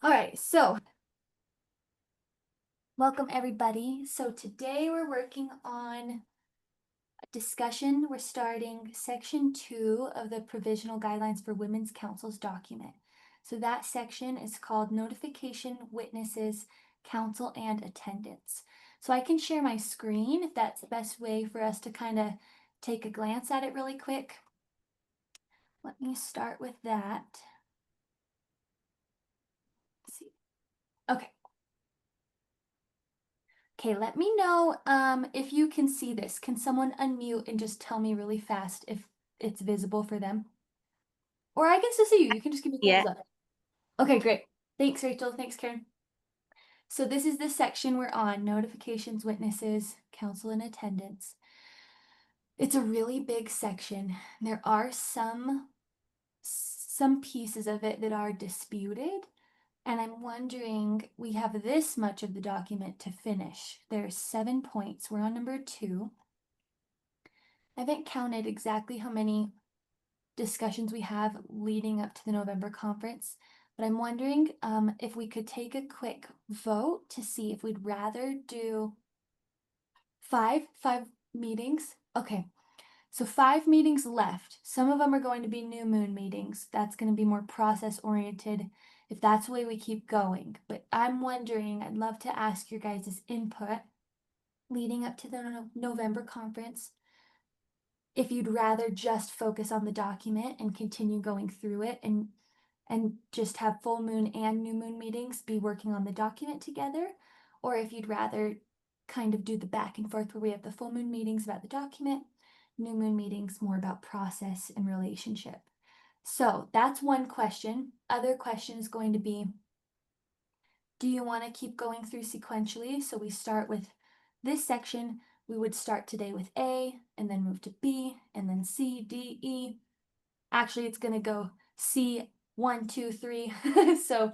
All right, so welcome everybody. So today we're working on a discussion. We're starting section 2 of the Provisional Guidelines for Women's Councils document. So that section is called Notification, Witnesses, Council, and Attendance. So I can share my screen if that's the best way for us to kind of take a glance at it really quick. Let me start with that. Let's see. Okay. Okay, let me know if you can see this. Can someone unmute and just tell me really fast if it's visible for them? Or I can still see you. You can just give me a Yeah. thumbs up. Okay, great. Thanks, Rachel. Thanks, Karen. So this is the section we're on, notifications, witnesses, council, and attendance. It's a really big section. There are some pieces of it that are disputed. And I'm wondering, we have this much of the document to finish. There's 7 points. We're on number 2. I haven't counted exactly how many discussions we have leading up to the November conference, but I'm wondering if we could take a quick vote to see if we'd rather do five meetings. Okay, so 5 meetings left. Some of them are going to be new moon meetings. That's going to be more process oriented if that's the way we keep going. But I'm wondering, I'd love to ask your guys' input leading up to the November conference. If you'd rather just focus on the document and continue going through it and just have full moon and new moon meetings be working on the document together, or if you'd rather kind of do the back and forth where we have the full moon meetings about the document, new moon meetings more about process and relationship. So that's one question. Other question is going to be, do you want to keep going through sequentially? So we start with this section. We would start today with A and then move to B and then C, D, E. Actually, it's going to go C, 1, 2, 3. So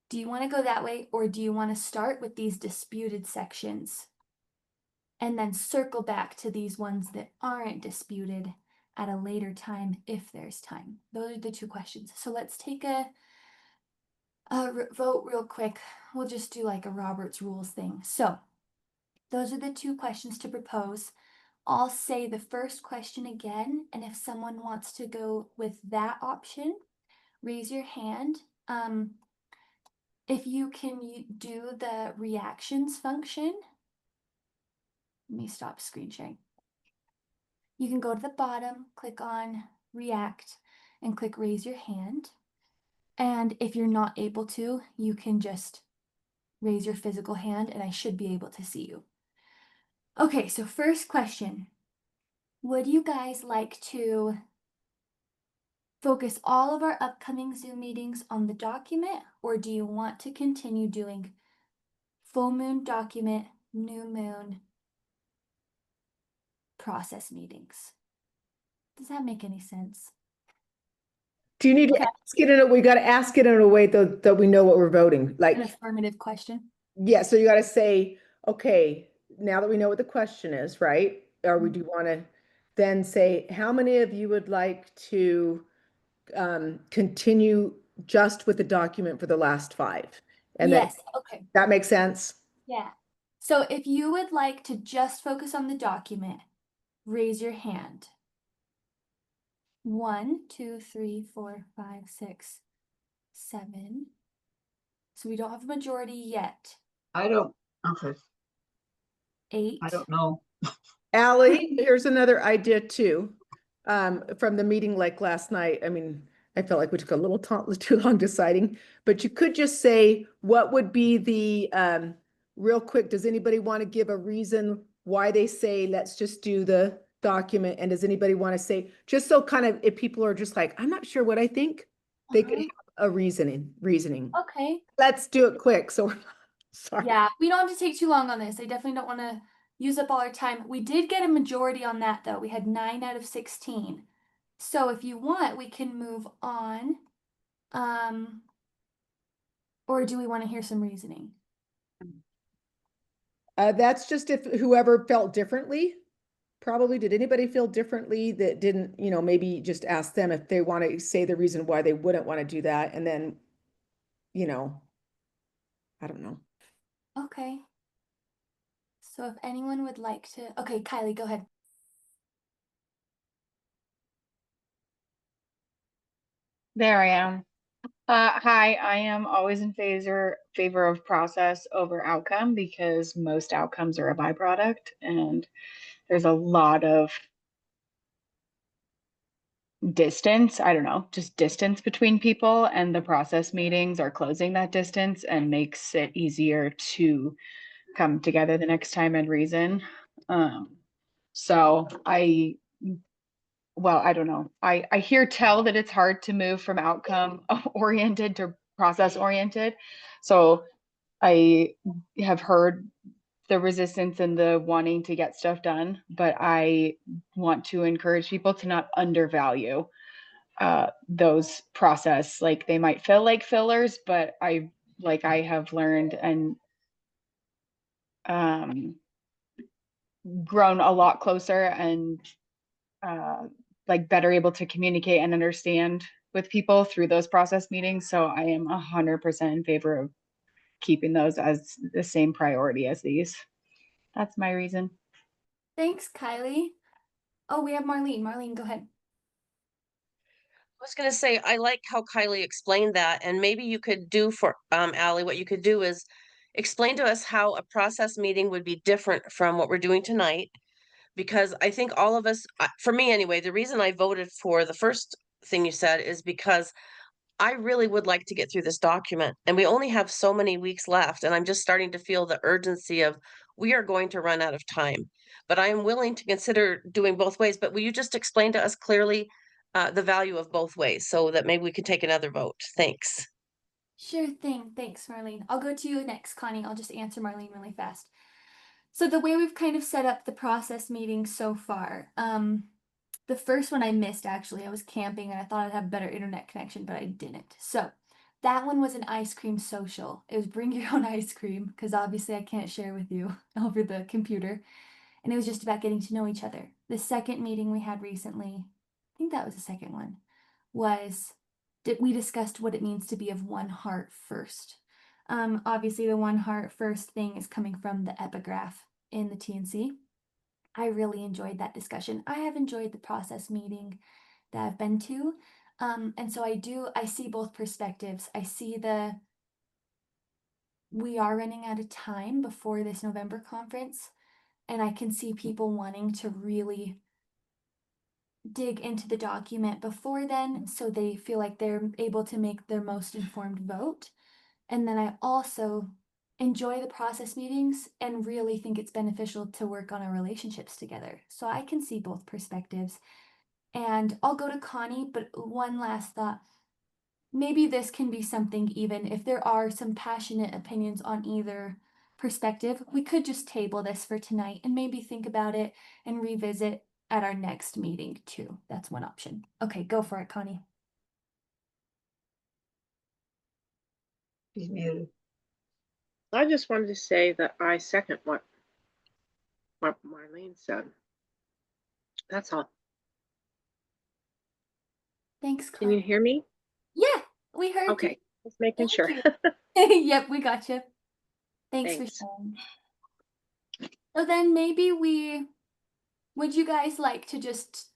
do you want to go that way, or do you want to start with these disputed sections and then circle back to these ones that aren't disputed at a later time if there's time? Those are the two questions. So let's take a vote real quick. We'll just do like a Robert's Rules thing. So those are the two questions to propose. I'll say the first question again, and if someone wants to go with that option, raise your hand. If you can do the reactions function, let me stop screen sharing. You can go to the bottom, click on react, and click raise your hand. And if you're not able to, you can just raise your physical hand and I should be able to see you. Okay, so first question. Would you guys like to focus all of our upcoming Zoom meetings on the document, or do you want to continue doing full moon document, new moon process meetings? Does that make any sense? Do you need to Okay, ask it in a, we got to ask it in a way that we know what we're voting. an Like, affirmative question. yeah, so you got to say, okay, now that we know what the question is, right? Or we do want to then say, how many of you would like to continue just with the document for the last 5? And then Yes, okay, that makes sense. yeah. So if you would like to just focus on the document, raise your hand. 1, 2, 3, 4, 5, 6, 7. So we don't have a majority yet. I don't, okay, I 8. don't know. Allie, here's another idea too. From the meeting like last night. I mean, I felt like we took a little too long deciding, but you could just say, what would be the, real quick, does anybody want to give a reason why they say, let's just do the document? And does anybody want to say, just so kind of, if people are just like, I'm not sure what I think, they could have a reasoning. Okay. Let's do it quick. So, sorry. Yeah, we don't have to take too long on this. I definitely don't want to use up all our time. We did get a majority on that though. We had 9 out of 16. So if you want, we can move on. Um, or do we want to hear some reasoning? That's just if whoever felt differently. Probably. Did anybody feel differently that didn't, maybe just ask them if they want to say the reason why they wouldn't want to do that. And then, you know, I don't know. Okay. So if anyone would like to, okay, Kylie, go ahead. There I am. Hi, I am always in favor of process over outcome because most outcomes are a byproduct, and there's a lot of distance, I don't know, just distance between people, and the process meetings are closing that distance and makes it easier to come together the next time and reason. So well, I don't know. I hear tell that it's hard to move from outcome oriented to process oriented. So I have heard the resistance and the wanting to get stuff done, but I want to encourage people to not undervalue those process. Like they might feel like fillers, but I have learned and grown a lot closer and like better able to communicate and understand with people through those process meetings. So I am 100% in favor of keeping those as the same priority as these. That's my reason. Thanks, Kylie. Oh, we have Marlene. Marlene, go ahead. I was gonna say, I like how Kylie explained that, and maybe you could do for Allie, what you could do is explain to us how a process meeting would be different from what we're doing tonight. Because I think all of us, for me anyway, the reason I voted for the first thing you said is because I really would like to get through this document, and we only have so many weeks left, and I'm just starting to feel the urgency of we are going to run out of time. But I am willing to consider doing both ways. But will you just explain to us clearly the value of both ways so that maybe we could take another vote? Thanks. Sure thing. Thanks, Marlene. I'll go to you next, Connie. I'll just answer Marlene really fast. So the way we've kind of set up the process meeting so far, the first one I missed actually. I was camping and I thought I'd have better internet connection, but I didn't. So that one was an ice cream social. It was bring your own ice cream because obviously I can't share with you over the computer. And it was just about getting to know each other. The second meeting we had recently, I think that was the second one, was we discussed what it means to be of one heart first. Obviously, the one heart first thing is coming from the epigraph in the TNC. I really enjoyed that discussion. I have enjoyed the process meeting that I've been to. And so I see both perspectives. I see we are running out of time before this November conference, and I can see people wanting to really dig into the document before then so they feel like they're able to make their most informed vote. And then I also enjoy the process meetings and really think it's beneficial to work on our relationships together. So I can see both perspectives. And I'll go to Connie, but one last thought. Maybe this can be something, even if there are some passionate opinions on either perspective, we could just table this for tonight and maybe think about it and revisit at our next meeting too. That's one option. Okay, go for it, Connie. She's muted. I just wanted to say that I second what Marlene said. That's all. Thanks, Can you Connie. hear me? Yeah, we heard Okay, you. just making Thank sure. you. Yep, we got you. Thanks for Thanks. sharing. So then maybe would you guys like to just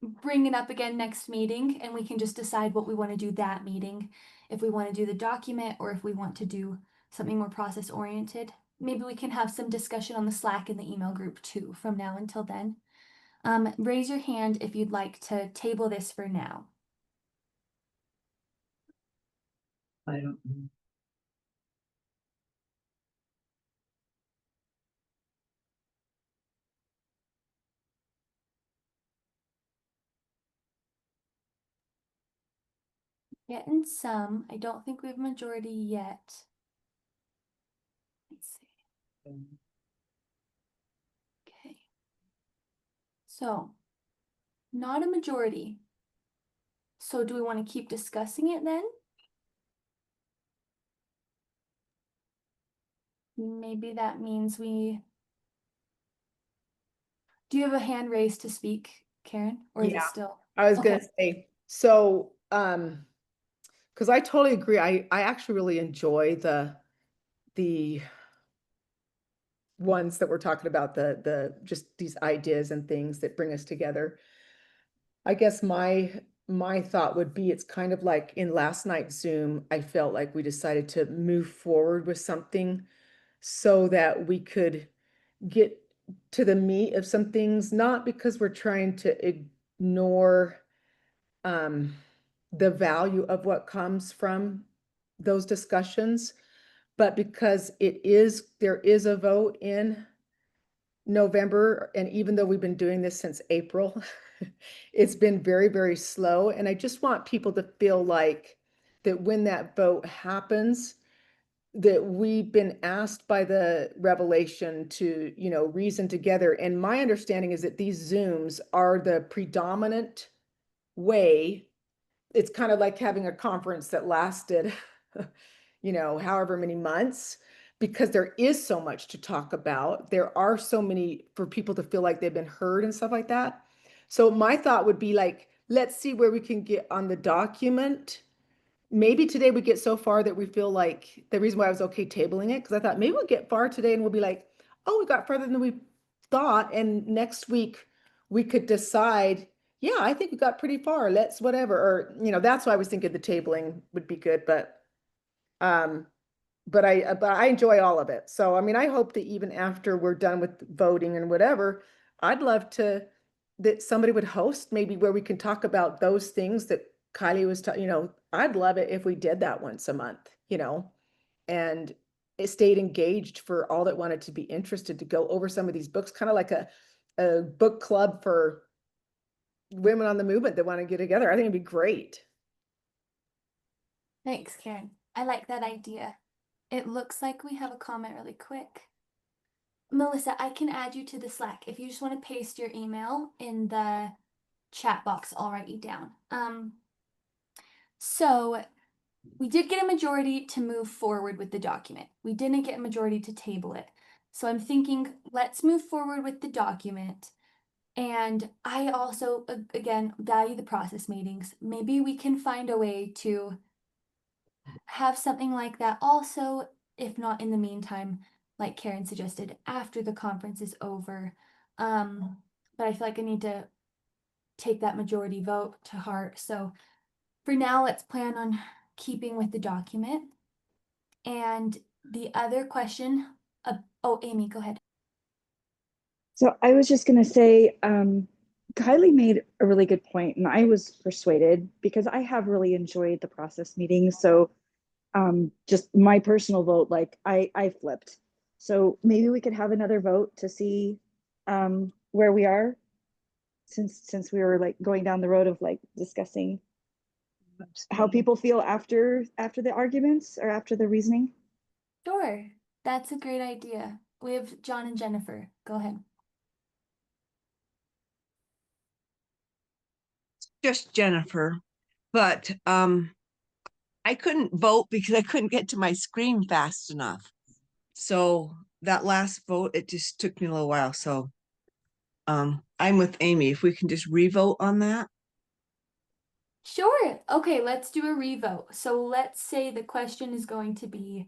bring it up again next meeting and we can just decide what we want to do that meeting, if we want to do the document or if we want to do something more process oriented. Maybe we can have some discussion on the Slack and the email group too from now until then. Raise your hand if you'd like to table this for now. I don't know. Getting some. I don't think we have a majority yet. Let's see. Okay. So, not a majority. So do we want to keep discussing it then? Maybe that means do you have a hand raised to speak, Karen? Or is it Yeah. still? I was gonna Okay. say, so, Because I totally agree. I actually really enjoy the ones that we're talking about, the just these ideas and things that bring us together. I guess my thought would be it's kind of like in last night's Zoom, I felt like we decided to move forward with something so that we could get to the meat of some things, not because we're trying to ignore um, the value of what comes from those discussions, but because there is a vote in November, and even though we've been doing this since April, it's been very, very slow. And I just want people to feel like that when that vote happens, that we've been asked by the revelation to, reason together. And my understanding is that these Zooms are the predominant way. It's kind of like having a conference that lasted, however many months, because there is so much to talk about. There are so many for people to feel like they've been heard and stuff like that. So my thought would be like, let's see where we can get on the document. Maybe today we get so far that we feel like the reason why I was okay tabling it, because I thought maybe we'll get far today and we'll be like, oh, we got further than we thought. And next week we could decide, yeah, I think we got pretty far. Let's whatever. Or, that's why I was thinking the tabling would be good. Um, but I enjoy all of it. So, I mean, I hope that even after we're done with voting and whatever, I'd love that somebody would host maybe where we can talk about those things that Kylie was I'd love it if we did that once a month, and it stayed engaged for all that wanted to be interested to go over some of these books, kind of like a book club for women on the movement that want to get together. I think it'd be great. Thanks, Karen. I like that idea. It looks like we have a comment really quick. Melissa, I can add you to the Slack. If you just want to paste your email in the chat box, I'll write you down. So we did get a majority to move forward with the document. We didn't get a majority to table it. So I'm thinking, let's move forward with the document. And I also, again, value the process meetings. Maybe we can find a way to have something like that also, if not in the meantime, like Karen suggested, after the conference is over. But I feel like I need to take that majority vote to heart. So for now, let's plan on keeping with the document. And the other question, oh, Amy, go ahead. So I was just going to say, Kylie made a really good point, and I was persuaded because I have really enjoyed the process meetings. So just my personal vote, like I flipped. So maybe we could have another vote to see where we are, since we were like going down the road of like discussing how people feel after the arguments or after the reasoning. Sure, that's a great idea. We have John and Jennifer. Go ahead. Just Jennifer, but I couldn't vote because I couldn't get to my screen fast enough. So that last vote, it just took me a little while. So I'm with Amy. If we can just revote on that. Sure. Okay, let's do a revote. So let's say the question is going to be,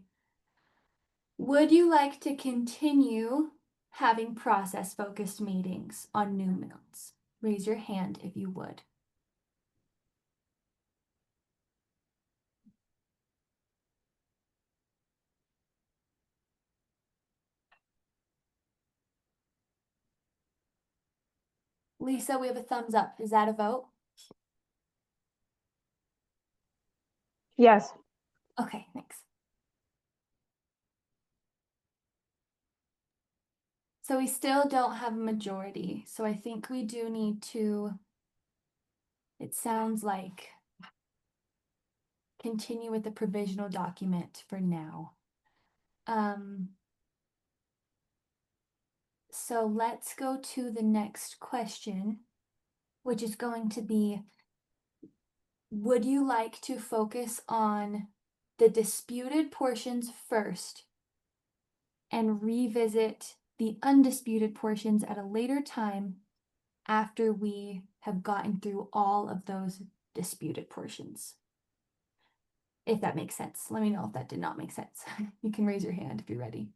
would you like to continue having process-focused meetings on new moons? Raise your hand if you would. Lisa, we have a thumbs up. Is that a vote? Yes. Okay, thanks. So we still don't have a majority. So I think we do need to, it sounds like, continue with the provisional document for now. So let's go to the next question, which is going to be, would you like to focus on the disputed portions first and revisit the undisputed portions at a later time after we have gotten through all of those disputed portions? if that makes sense. Let me know if that did not make sense. You can raise your hand if you're ready.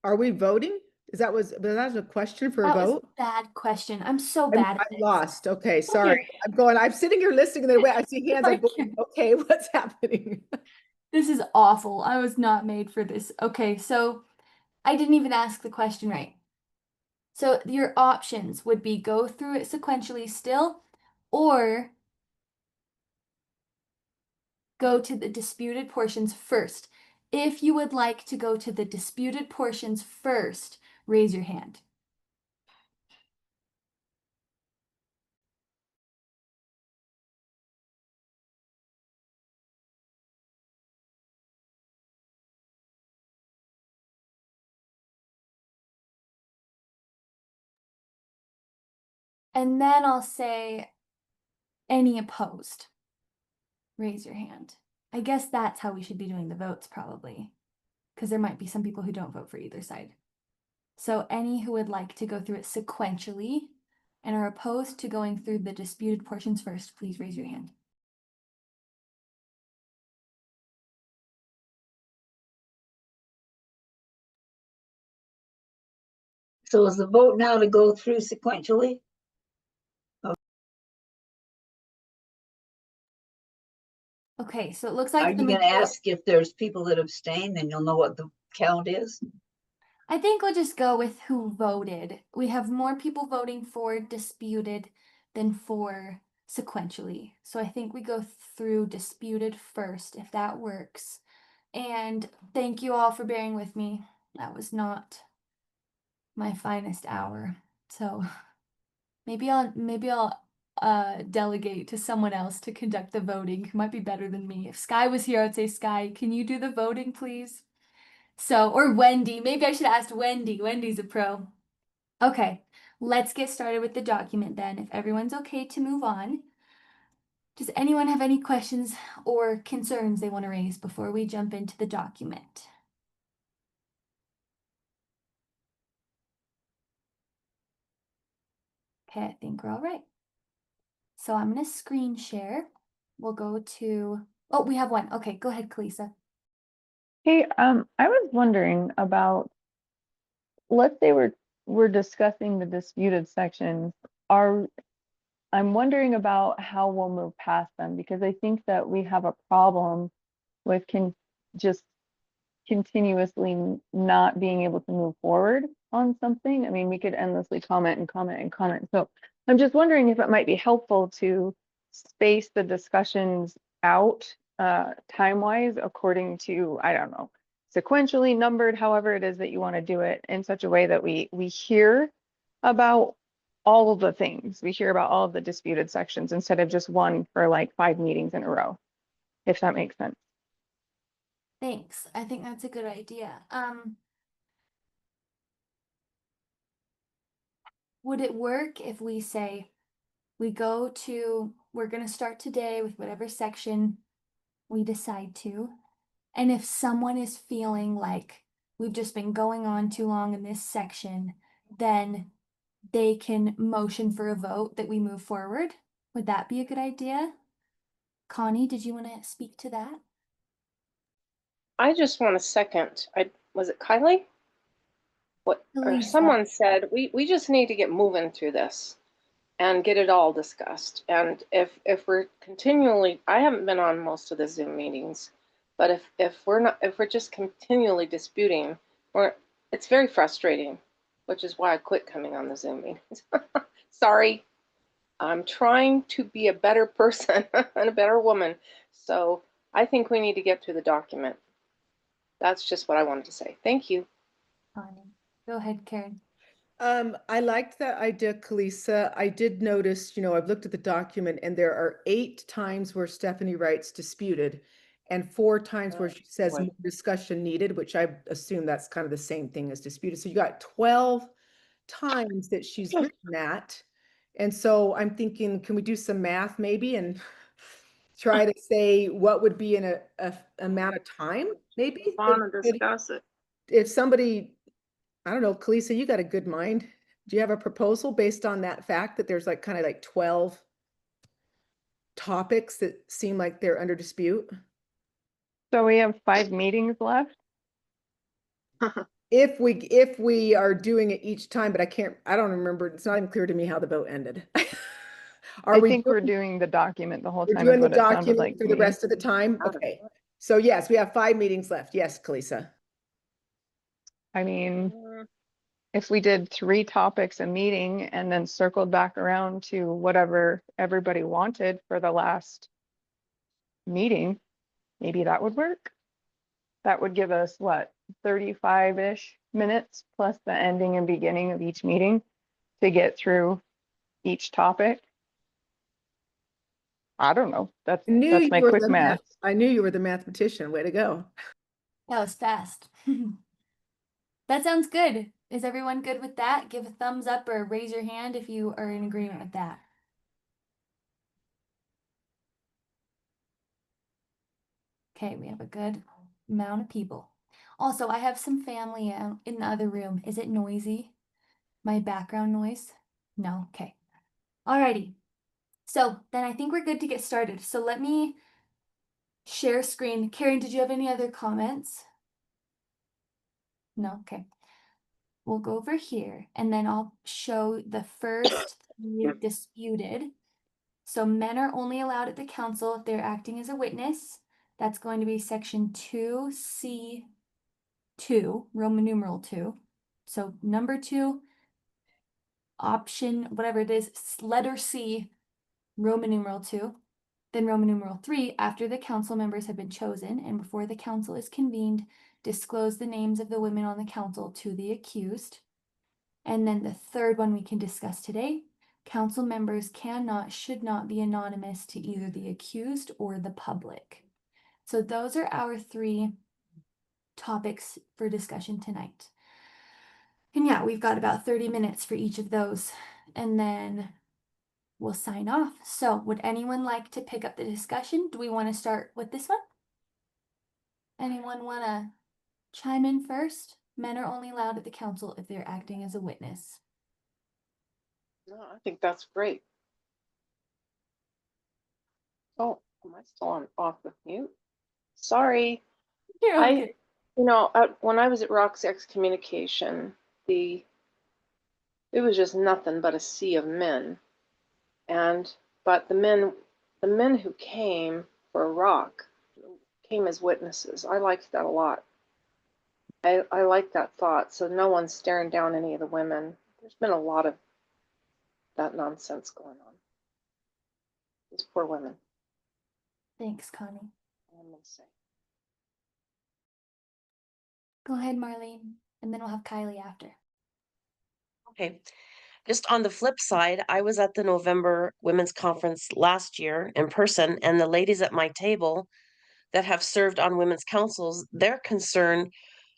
Are we voting? Was that a question for a That was a vote? bad question. I'm so bad at I'm this. lost. Okay, sorry. I'm sitting here listening and then wait, I see hands. I'm Like, going, okay, what's happening? this is awful. I was not made for this. Okay, so I didn't even ask the question right. So your options would be go through it sequentially still, or go to the disputed portions first. If you would like to go to the disputed portions first, raise your hand. And then I'll say any opposed. Raise your hand. I guess that's how we should be doing the votes probably, because there might be some people who don't vote for either side. So any who would like to go through it sequentially and are opposed to going through the disputed portions first, please raise your hand. So is the vote now to go through sequentially? Okay, so it looks Are like you gonna ask if there's people that abstain, then you'll know what the count is? I think we'll just go with who voted. We have more people voting for disputed than for sequentially. So I think we go through disputed first, if that works. And thank you all for bearing with me. That was not my finest hour. So maybe I'll delegate to someone else to conduct the voting who might be better than me. If Sky was here, I'd say, Sky, can you do the voting, please? So, or Wendy. Maybe I should have asked Wendy. Wendy's a pro. Okay, let's get started with the document then. If everyone's okay to move on. Does anyone have any questions or concerns they want to raise before we jump into the document? Okay, I think we're all right. So I'm going to screen share. We'll go to, oh, we have one. Okay, go ahead, Kalisa. Hey, I was wondering about, let's say we're discussing the disputed sections. I'm wondering about how we'll move past them, because I think that we have a problem with just continuously not being able to move forward on something. I mean, we could endlessly comment and comment and comment. So I'm just wondering if it might be helpful to space the discussions out time-wise according to, I don't know, sequentially numbered, however it is that you want to do it, in such a way that we hear about all of the things. We hear about all of the disputed sections instead of just one for like 5 meetings in a row, if that makes sense. Thanks. I think that's a good idea. Would it work if we say we're going to start today with whatever section we decide to, and if someone is feeling like we've just been going on too long in this section, then they can motion for a vote that we move forward? Would that be a good idea? Connie, did you want to speak to that? I just want a second. Was it Kylie? What, or Lisa. someone said, we just need to get moving through this and get it all discussed. And if we're continually, I haven't been on most of the Zoom meetings, but if we're just continually disputing, it's very frustrating, which is why I quit coming on the Zoom meetings. Sorry. I'm trying to be a better person and a better woman. So I think we need to get through the document. That's just what I wanted to say. Thank you. Connie. Go ahead, Karen. I liked that idea, Kalisa. I did notice, I've looked at the document and there are 8 times where Stephanie writes disputed and 4 times where she says more discussion needed, which I assume that's kind of the same thing as disputed. So you got 12 times that she's written that. And so I'm thinking, can we do some math maybe and try to say what would be in a amount of time, maybe? Want to discuss it. If somebody I don't know, Kalisa, you got a good mind. Do you have a proposal based on that fact that there's like kind of like 12 topics that seem like they're under dispute? So we have 5 meetings left. If we are doing it each time, but I don't remember, it's not even clear to me how the vote ended. Are I we think we're doing, doing the document the whole we're time is doing the what it sounded like document for to the me. rest of the time? Okay. So yes, we have 5 meetings left. Yes, Kalisa. I mean, if we did 3 topics a meeting and then circled back around to whatever everybody wanted for the last meeting, maybe that would work. That would give us what, 35-ish minutes plus the ending and beginning of each meeting to get through each topic. I don't know. That's my quick math. I knew you were the mathematician. Way to go. That was fast. That sounds good. Is everyone good with that? Give a thumbs up or raise your hand if you are in agreement with that. Okay, we have a good amount of people. Also, I have some family in the other room. Is it noisy? My background noise? No? Okay. Alrighty. So then I think we're good to get started. So let me share screen. Karen, did you have any other comments? No? Okay. We'll go over here and then I'll show the first disputed. So men are only allowed at the council if they're acting as a witness. That's going to be section 2C2, Roman numeral 2. So number 2, option, whatever it is, letter C, Roman numeral 2. Then Roman numeral 3, after the council members have been chosen and before the council is convened, disclose the names of the women on the council to the accused. And then the third one we can discuss today, council members should not be anonymous to either the accused or the public. So those are our 3 topics for discussion tonight. And yeah, we've got about 30 minutes for each of those, and then we'll sign off. So would anyone like to pick up the discussion? Do we want to start with this one? Anyone want to chime in first? Men are only allowed at the council if they're acting as a witness. No, I think that's great. Oh, am I still on off with mute? Sorry. You're okay. When I was at Rock's Excommunication, it was just nothing but a sea of men. But the men who came for Rock came as witnesses. I liked that a lot. I like that thought. So no one's staring down any of the women. There's been a lot of that nonsense going on. These poor women. Thanks, Connie. I'm gonna say. Go ahead, Marlene, and then we'll have Kylie after. Okay. Just on the flip side, I was at the November Women's Conference last year in person, and the ladies at my table that have served on women's councils, their concern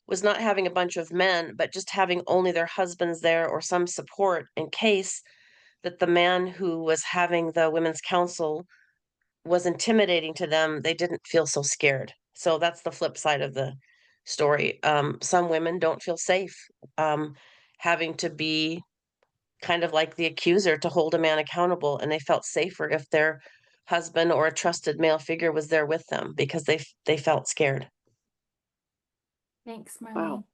was not having a bunch of men, but just having only their husbands there or some support in case that the man who was having the women's council was intimidating to them. They didn't feel so scared. So that's the flip side of the story. Some women don't feel safe having to be kind of like the accuser to hold a man accountable, and they felt safer if their husband or a trusted male figure was there with them because they felt scared. Thanks, Marlene. Wow.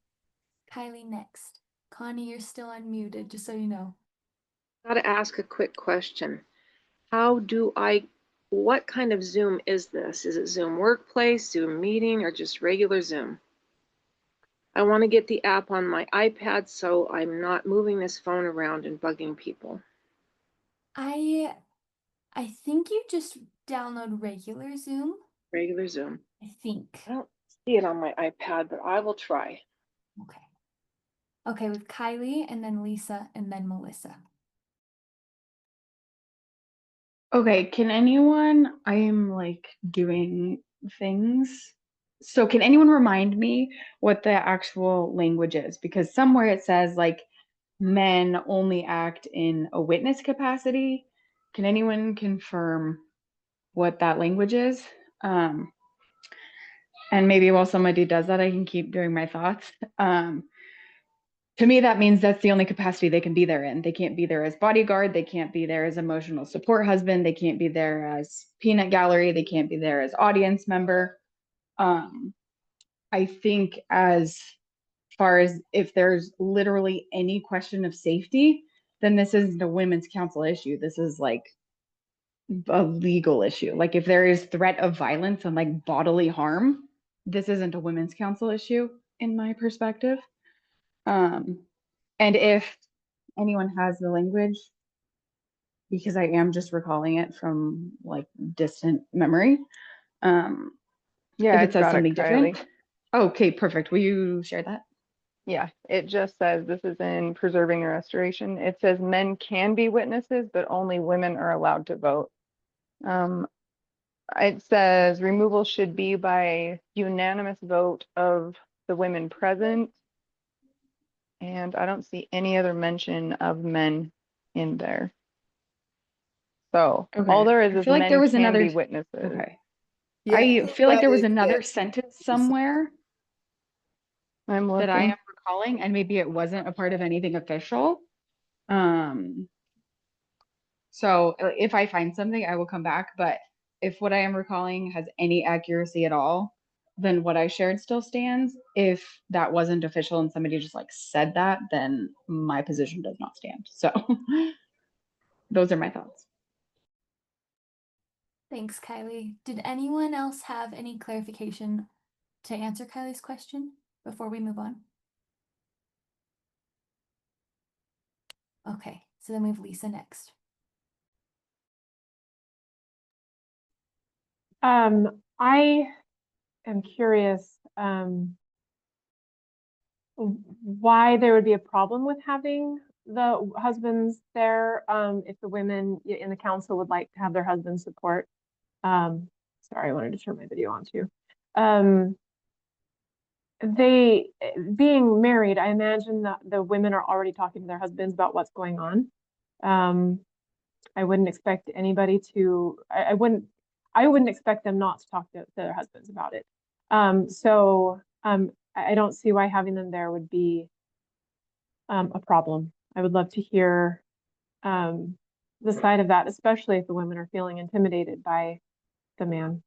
Kylie next. Connie, you're still unmuted, just so you know. Gotta ask a quick question. What kind of Zoom is this? Is it Zoom Workplace, Zoom Meeting, or just regular Zoom? I want to get the app on my iPad so I'm not moving this phone around and bugging people. I think you just download regular Zoom. Regular Zoom. I think. I don't see it on my iPad, but I will try. Okay. Okay, with Kylie and then Lisa and then Melissa. Okay, I am like doing things. So can anyone remind me what the actual language is? Because somewhere it says like men only act in a witness capacity. Can anyone confirm what that language is? And maybe while somebody does that, I can keep doing my thoughts. To me, that means that's the only capacity they can be there in. They can't be there as bodyguard. They can't be there as emotional support husband. They can't be there as peanut gallery. They can't be there as audience member. I think as far as if there's literally any question of safety, then this isn't a women's council issue. This is like a legal issue. Like if there is threat of violence and like bodily harm, this isn't a women's council issue in my perspective. And if anyone has the language, because I am just recalling it from like distant memory. Yeah, If it I've says got it, something Kylie. different. Okay, perfect. Will you share that? Yeah, it just says this is in preserving and restoration. It says men can be witnesses, but only women are allowed to vote. It says removal should be by unanimous vote of the women present. And I don't see any other mention of men in there. So all Okay. there I is feel like there men was can another. be witnesses. Okay. Yeah, I feel like that there was is another it. sentence somewhere I'm that I looking. am recalling, and maybe it wasn't a part of anything official. Um, so if I find something, I will come back. But if what I am recalling has any accuracy at all, then what I shared still stands. If that wasn't official and somebody just like said that, then my position does not stand. So those are my thoughts. Thanks, Kylie. Did anyone else have any clarification to answer Kylie's question before we move on? Okay, so then we have Lisa next. I am curious why there would be a problem with having the husbands there if the women in the council would like to have their husbands support. Sorry, I wanted to turn my video on too. They being married, I imagine that the women are already talking to their husbands about what's going on. I wouldn't expect anybody to, I wouldn't expect them not to talk to their husbands about it. I don't see why having them there would be a problem. I would love to hear the side of that, especially if the women are feeling intimidated by the man.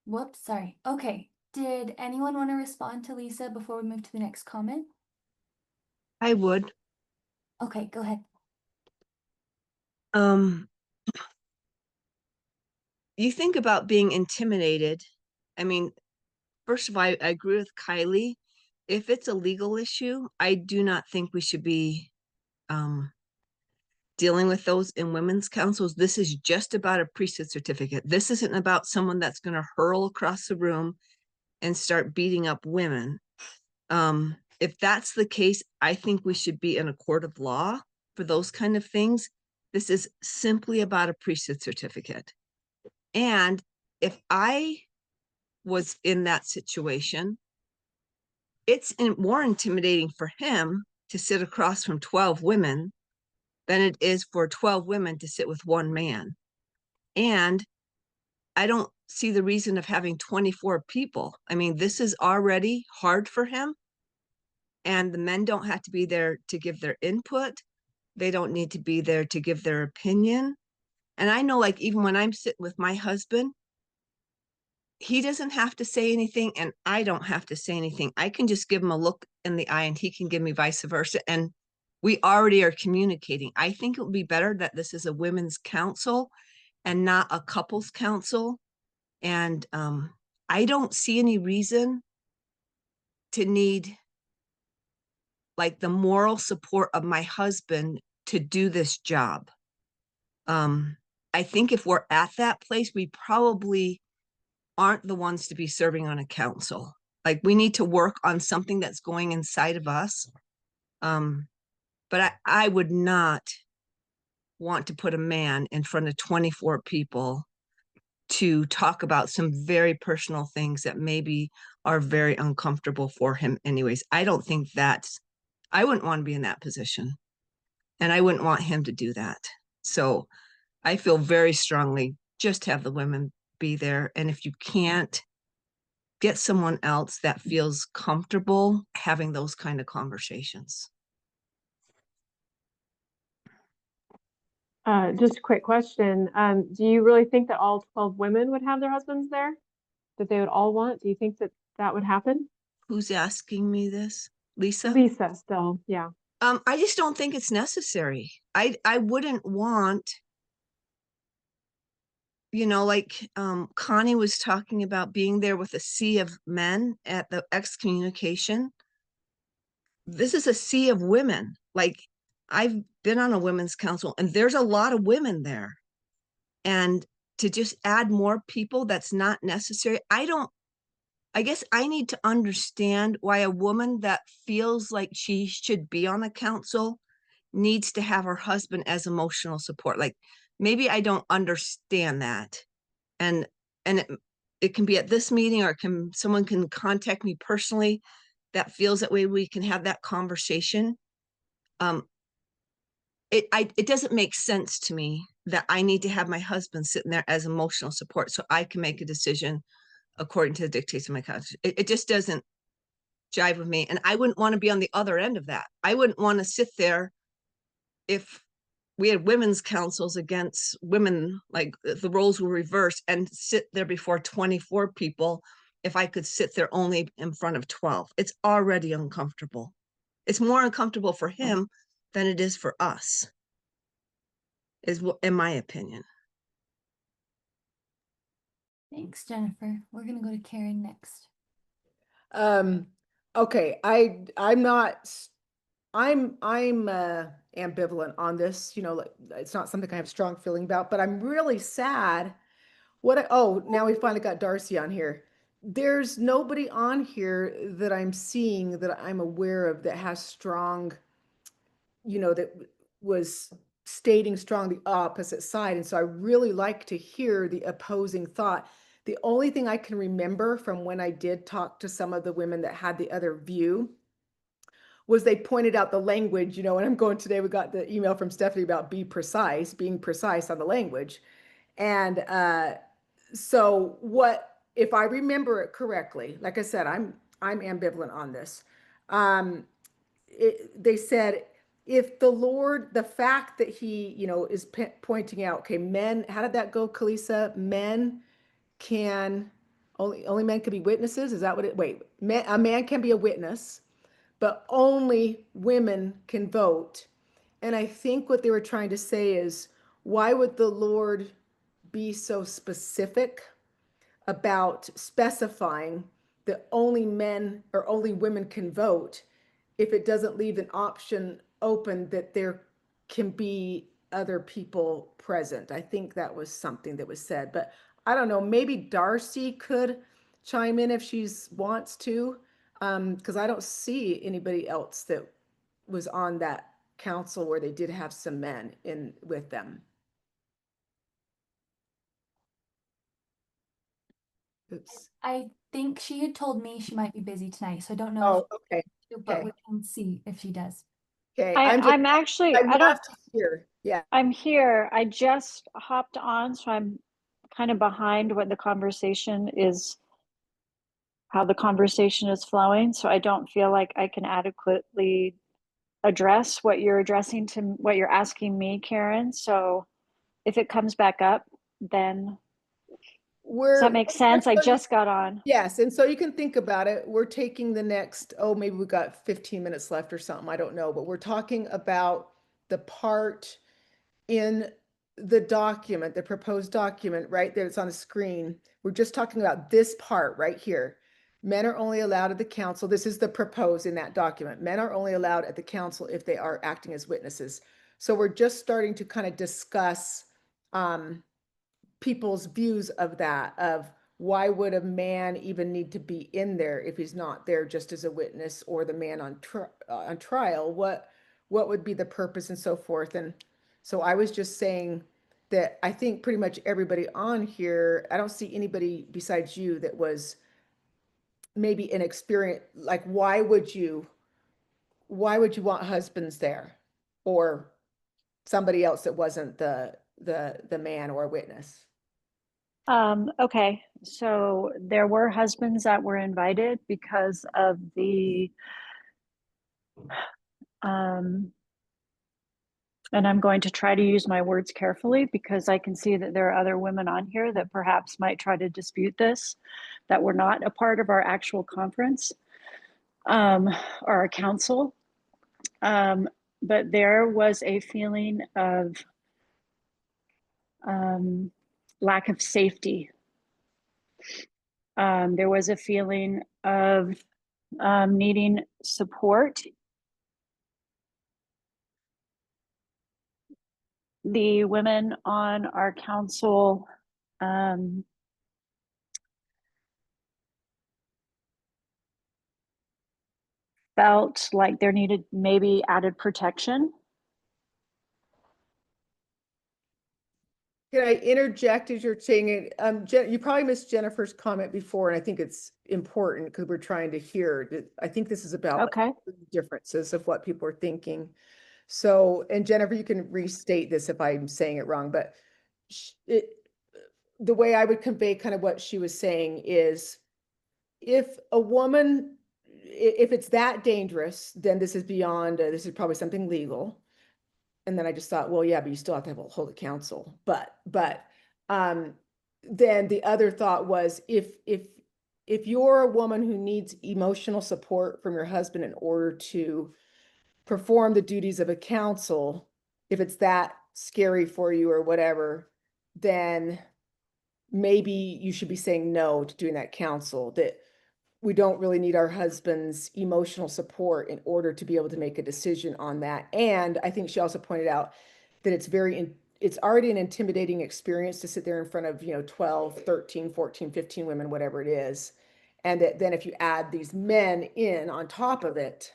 Whoops, sorry. Okay, did anyone want to respond to Lisa before we move to the next comment? I would. Okay, go ahead. You think about being intimidated. I mean, first of all, I agree with Kylie. If it's a legal issue, I do not think we should be dealing with those in women's councils. This is just about a priesthood certificate. This isn't about someone that's going to hurl across the room and start beating up women. If that's the case, I think we should be in a court of law for those kind of things. This is simply about a priesthood certificate. And if I was in that situation, it's more intimidating for him to sit across from 12 women than it is for 12 women to sit with one man. And I don't see the reason of having 24 people. I mean, this is already hard for him. And the men don't have to be there to give their input. They don't need to be there to give their opinion. And I know, like, even when I'm sitting with my husband, he doesn't have to say anything and I don't have to say anything. I can just give him a look in the eye and he can give me vice versa. And we already are communicating. I think it would be better that this is a women's council and not a couples council. And I don't see any reason to need like the moral support of my husband to do this job. I think if we're at that place, we probably aren't the ones to be serving on a council. Like we need to work on something that's going inside of us. But I would not want to put a man in front of 24 people to talk about some very personal things that maybe are very uncomfortable for him anyways. I don't think I wouldn't want to be in that position and I wouldn't want him to do that. So I feel very strongly, just have the women be there. And if you can't, get someone else that feels comfortable having those kind of conversations. Just a quick question. Do you really think that all 12 women would have their husbands there? That they would all want? Do you think that that would happen? Who's asking me this? Lisa? Lisa still, yeah. I just don't think it's necessary. I wouldn't want, like Connie was talking about being there with a sea of men at the excommunication. This is a sea of women. Like, I've been on a women's council and there's a lot of women there. And to just add more people, that's not necessary. I guess I need to understand why a woman that feels like she should be on the council needs to have her husband as emotional support. Like, maybe I don't understand that. And it can be at this meeting, or someone can contact me personally that feels that way. We can have that conversation. It doesn't make sense to me that I need to have my husband sitting there as emotional support so I can make a decision according to the dictates of my conscience. It just doesn't jive with me. And I wouldn't want to be on the other end of that. I wouldn't want to sit there if we had women's councils against women, like the roles were reversed, and sit there before 24 people if I could sit there only in front of 12. It's already uncomfortable. It's more uncomfortable for him than it is for us, is in my opinion. Thanks, Jennifer. We're gonna go to Karen next. Okay, I'm not, I'm ambivalent on this, like, it's not something I have strong feeling about, but I'm really sad. Oh, now we finally got Darcy on here. There's nobody on here that I'm seeing that I'm aware of that has strong, that was stating strong the opposite side. And so I really like to hear the opposing thought. The only thing I can remember from when I did talk to some of the women that had the other view was they pointed out the language, and I'm going today, we got the email from Stephanie about being precise on the language. And so what, if I remember it correctly, like I said, I'm ambivalent on this. They said, if the fact that he, is pointing out, okay, men, how did that go, Kalisa? Only men can be witnesses. Is that what a man can be a witness, but only women can vote. And I think what they were trying to say is, why would the Lord be so specific about specifying that only men or only women can vote if it doesn't leave an option open that there can be other people present? I think that was something that was said, but I don't know, maybe Darcy could chime in if she wants to, because I don't see anybody else that was on that council where they did have some men in with them. Oops. I think she had told me she might be busy tonight, so I don't know Oh, okay. but Okay. we can see if she does. Okay. I'm actually, I love to hear. Yeah. I'm here. I just hopped on, so I'm kind of behind what the conversation is, how the conversation is flowing. So I don't feel like I can adequately address what you're asking me, Karen. So if it comes back up, then does that make sense? I just got on. Yes, and so you can think about it. We're taking the next, maybe we got 15 minutes left or something, I don't know, but we're talking about the part in the document, the proposed document, right, that it's on the screen. We're just talking about this part right here. Men are only allowed at the council. This is the proposed in that document. Men are only allowed at the council if they are acting as witnesses. So we're just starting to kind of discuss people's views of that, of why would a man even need to be in there if he's not there just as a witness, or the man on trial? What would be the purpose and so forth? And so I was just saying that I think pretty much everybody on here, I don't see anybody besides you that was maybe an experience, like, why would you want husbands there, or somebody else that wasn't the man or witness. Okay, so there were husbands that were invited because of the, and I'm going to try to use my words carefully because I can see that there are other women on here that perhaps might try to dispute this, that were not a part of our actual conference, or our council. But there was a feeling of lack of safety. There was a feeling of needing support. The women on our council felt like there needed maybe added protection. Can I interject as you're saying it? You probably missed Jennifer's comment before, and I think it's important because we're trying to hear that. I think this is about Okay. differences of what people are thinking. So, and Jennifer, you can restate this if I'm saying it wrong, but the way I would convey kind of what she was saying is if a woman, if it's that dangerous, then this is beyond, this is probably something legal. And then I just thought, well, yeah, but you still have to hold a council. But then the other thought was if you're a woman who needs emotional support from your husband in order to perform the duties of a council, if it's that scary for you or whatever, then maybe you should be saying no to doing that council, that we don't really need our husband's emotional support in order to be able to make a decision on that. And I think she also pointed out that it's already an intimidating experience to sit there in front of, 12, 13, 14, 15 women, whatever it is. And that then if you add these men in on top of it,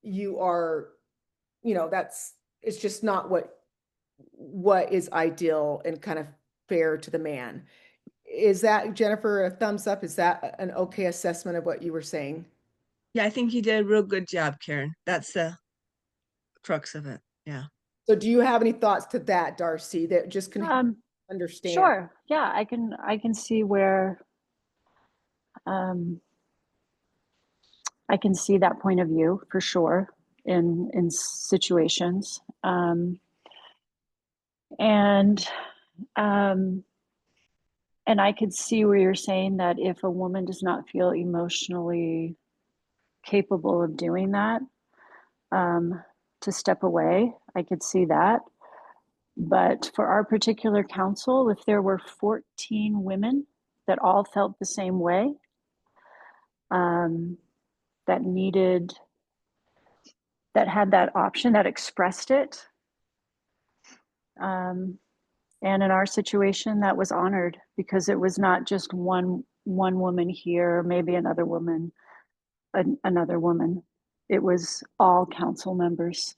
you are, it's just not what is ideal and kind of fair to the man. Is that, Jennifer, a thumbs up? Is that an okay assessment of what you were saying? Yeah, I think you did a real good job, Karen. That's the crux of it. Yeah. So do you have any thoughts to that, Darcy, that just can understand? Sure. Yeah, I can see where I can see that point of view for sure in situations. And I could see where you're saying that if a woman does not feel emotionally capable of doing that, to step away, I could see that. But for our particular council, if there were 14 women that all felt the same way, that had that option, that expressed it, and in our situation, that was honored because it was not just one woman here, maybe another woman, another woman. It was all council members.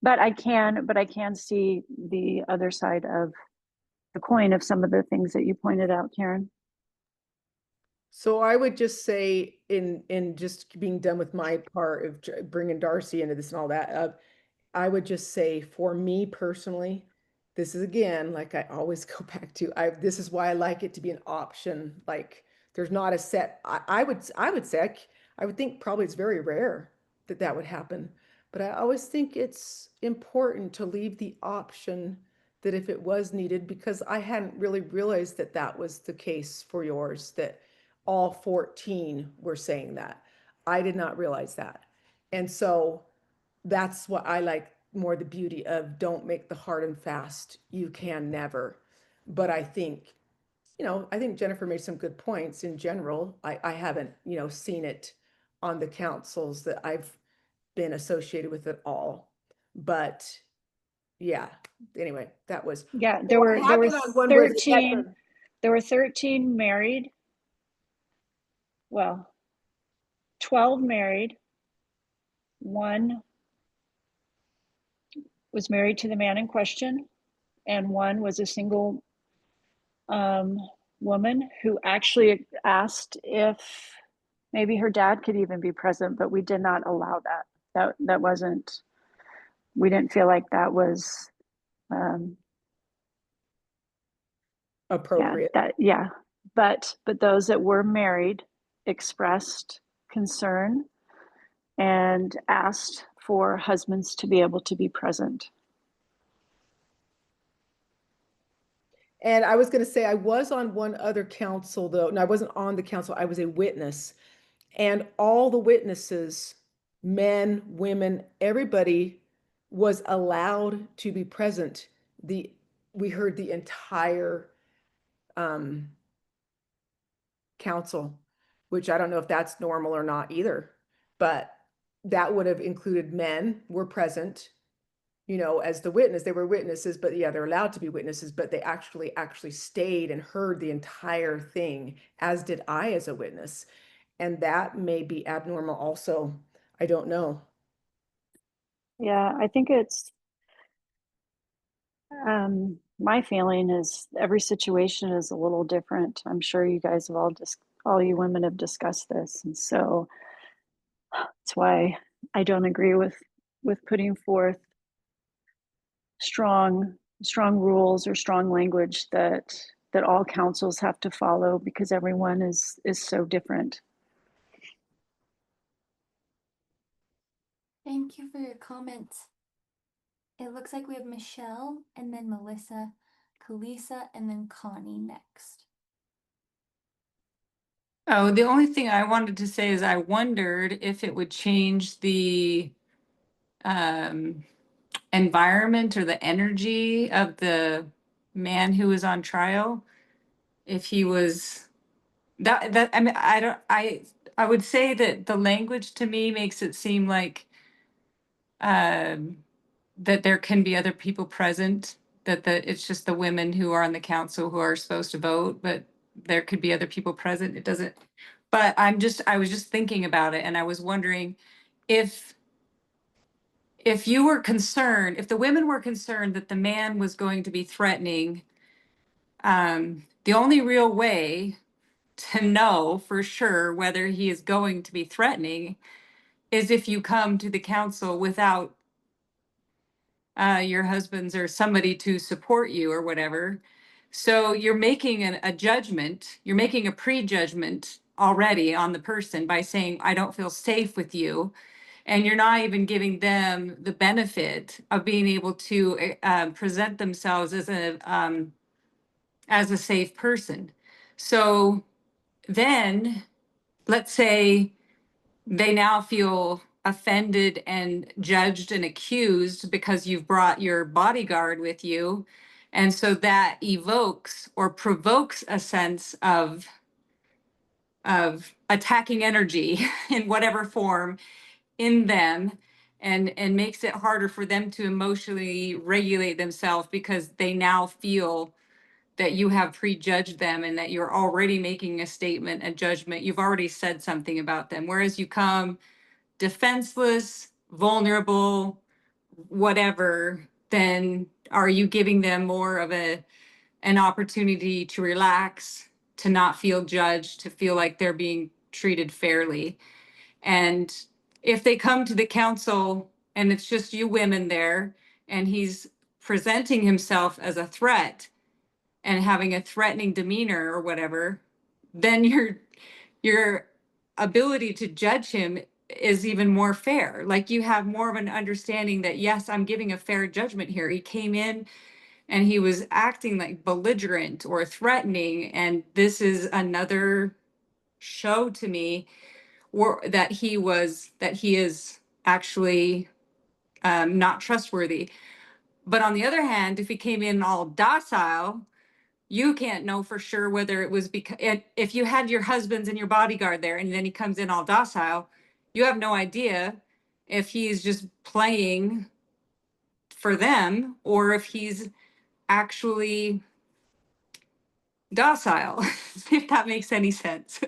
But I can see the other side of the coin of some of the things that you pointed out, Karen. So I would just say in just being done with my part of bringing Darcy into this and all that, I would just say for me personally, this is again, like I always go back to, this is why I like it to be an option. Like there's not a set, I would say, I would think probably it's very rare that that would happen. But I always think it's important to leave the option that if it was needed, because I hadn't really realized that that was the case for yours, that all 14 were saying that. I did not realize that. And so that's what I like more, the beauty of don't make the hard and fast. You can never. But I think, I think Jennifer made some good points in general. I haven't, seen it on the councils that I've been associated with at all. But yeah, anyway, that was. Yeah, there were 13, there were 13 married. Well, 12 married. One was married to the man in question, and one was a single woman who actually asked if maybe her dad could even be present, but we did not allow that. That wasn't we didn't feel like that was, um, Appropriate. but those that were married expressed concern and asked for husbands to be able to be present. And I was going to say, I was on one other council though. No, I wasn't on the council. I was a witness. And all the witnesses, men, women, everybody was allowed to be present. We heard the entire council, which I don't know if that's normal or not either, but that would have included men were present, you know, as the witness. They were witnesses, but yeah, they're allowed to be witnesses, but they actually stayed and heard the entire thing, as did I as a witness. And that may be abnormal also. I don't know. Yeah, I think it's, my feeling is every situation is a little different. I'm sure you guys have all you women have discussed this. And so that's why I don't agree with putting forth strong rules or strong language that all councils have to follow, because everyone is so different. Thank you for your comments. It looks like we have Michelle and then Melissa, Kalisa, and then Connie next. Oh, the only thing I wanted to say is I wondered if it would change the environment or the energy of the man who was on trial. If he was that I mean, I would say that the language to me makes it seem like that there can be other people present, that it's just the women who are on the council who are supposed to vote, but there could be other people present. It doesn't, but I was just thinking about it, and I was wondering if you were concerned, if the women were concerned that the man was going to be threatening, the only real way to know for sure whether he is going to be threatening is if you come to the council without your husbands or somebody to support you or whatever. So you're making a judgment, you're making a prejudgment already on the person by saying, I don't feel safe with you. And you're not even giving them the benefit of being able to present themselves as a safe person. So then let's say they now feel offended and judged and accused because you've brought your bodyguard with you. And so that evokes or provokes a sense of attacking energy in whatever form in them, and makes it harder for them to emotionally regulate themselves because they now feel that you have prejudged them and that you're already making a statement, a judgment. You've already said something about them. Whereas you come defenseless, vulnerable, whatever, then are you giving them more of an opportunity to relax, to not feel judged, to feel like they're being treated fairly? And if they come to the council and it's just you women there and he's presenting himself as a threat and having a threatening demeanor or whatever, then your ability to judge him is even more fair. Like you have more of an understanding that, yes, I'm giving a fair judgment here. He came in and he was acting like belligerent or threatening, and this is another show to me or that he is actually not trustworthy. But on the other hand, if he came in all docile, you can't know for sure whether it was because if you had your husbands and your bodyguard there and then he comes in all docile, you have no idea if he's just playing for them or if he's actually docile, if that makes any sense.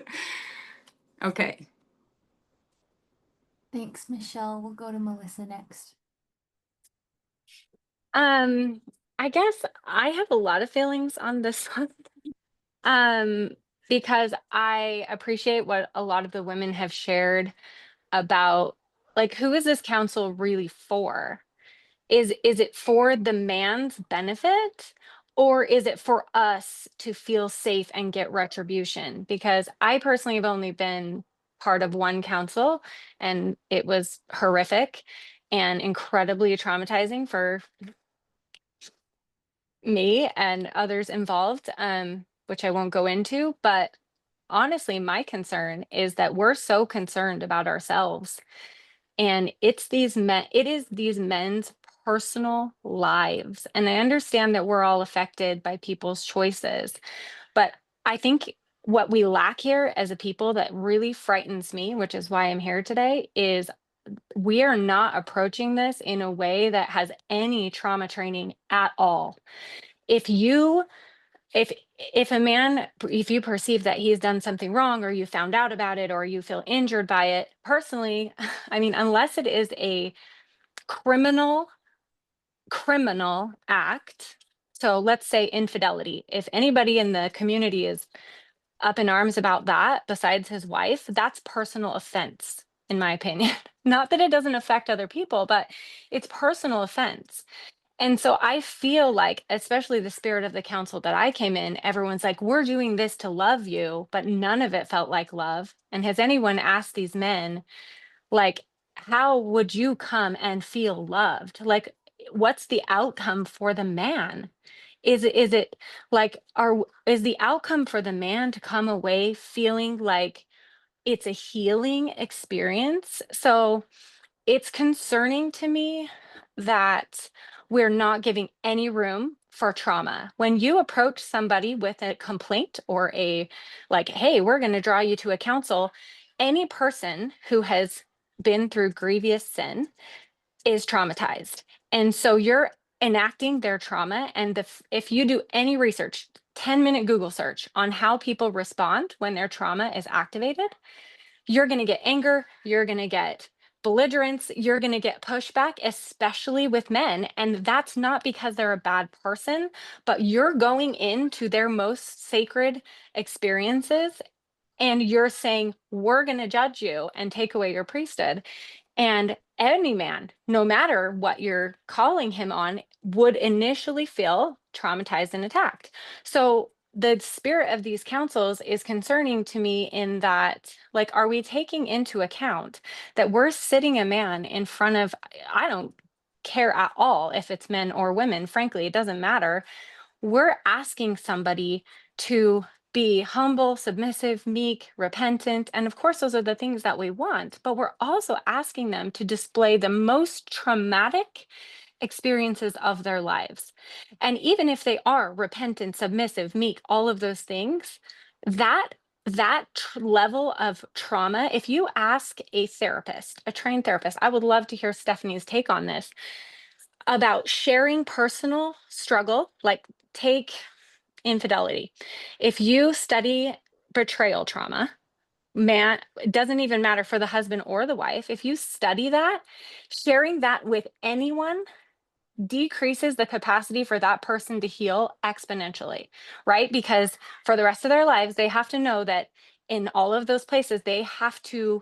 Okay. Thanks, Michelle. We'll go to Melissa next. I guess I have a lot of feelings on this one. Because I appreciate what a lot of the women have shared about, like, who is this council really for? is it for the man's benefit, or is it for us to feel safe and get retribution? Because I personally have only been part of one council, and it was horrific and incredibly traumatizing for me and others involved, which I won't go into. But honestly, my concern is that we're so concerned about ourselves, and it is these men's personal lives. And I understand that we're all affected by people's choices, but I think what we lack here as a people that really frightens me, which is why I'm here today, is we are not approaching this in a way that has any trauma training at all. If you if a man, if you perceive that he's done something wrong, or you found out about it, or you feel injured by it personally, I mean, unless it is a criminal act, so let's say infidelity, if anybody in the community is up in arms about that besides his wife, that's personal offense, in my opinion. Not that it doesn't affect other people, but it's personal offense. And so I feel like, especially the spirit of the council that I came in, everyone's like, we're doing this to love you, but none of it felt like love. And has anyone asked these men, like, how would you come and feel loved? Like, what's the outcome for the man? Is it like, is the outcome for the man to come away feeling like it's a healing experience? So it's concerning to me that we're not giving any room for trauma. When you approach somebody with a complaint or a, like, hey, we're going to draw you to a council, any person who has been through grievous sin is traumatized. And so you're enacting their trauma. And if you do any research, 10-minute Google search on how people respond when their trauma is activated, you're going to get anger, you're going to get belligerence, you're going to get pushback, especially with men. And that's not because they're a bad person, but you're going into their most sacred experiences and you're saying, we're going to judge you and take away your priesthood. And any man, no matter what you're calling him on, would initially feel traumatized and attacked. So the spirit of these councils is concerning to me in that, like, are we taking into account that we're sitting a man in front of, I don't care at all if it's men or women, frankly, it doesn't matter. We're asking somebody to be humble, submissive, meek, repentant. And of course, those are the things that we want, but we're also asking them to display the most traumatic experiences of their lives. And even if they are repentant, submissive, meek, all of those things, that level of trauma, if you ask a therapist, a trained therapist, I would love to hear Stephanie's take on this, about sharing personal struggle, like take infidelity. If you study betrayal trauma, man, it doesn't even matter for the husband or the wife. If you study that, sharing that with anyone decreases the capacity for that person to heal exponentially, right? Because for the rest of their lives, they have to know that in all of those places, they have to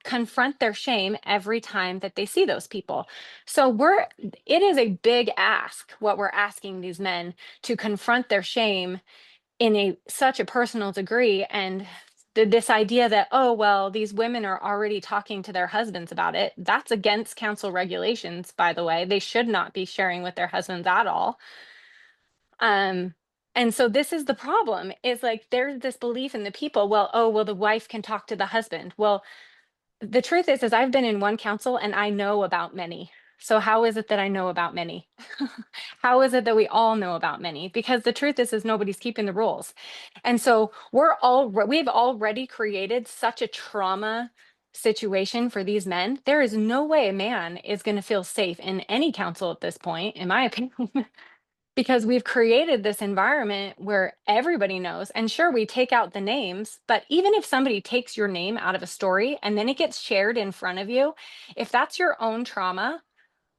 confront their shame every time that they see those people. So it is a big ask what we're asking these men, to confront their shame in such a personal degree. And this idea that, oh, well, these women are already talking to their husbands about it, that's against council regulations, by the way. They should not be sharing with their husbands at all. And so this is the problem, is like, there's this belief in the people, well, oh, well, the wife can talk to the husband. Well, the truth is I've been in one council and I know about many. So how is it that I know about many? How is it that we all know about many? Because the truth is nobody's keeping the rules. And so we've already created such a trauma situation for these men. There is no way a man is going to feel safe in any council at this point, in my opinion. Because we've created this environment where everybody knows. And sure, we take out the names, but even if somebody takes your name out of a story and then it gets shared in front of you, if that's your own trauma,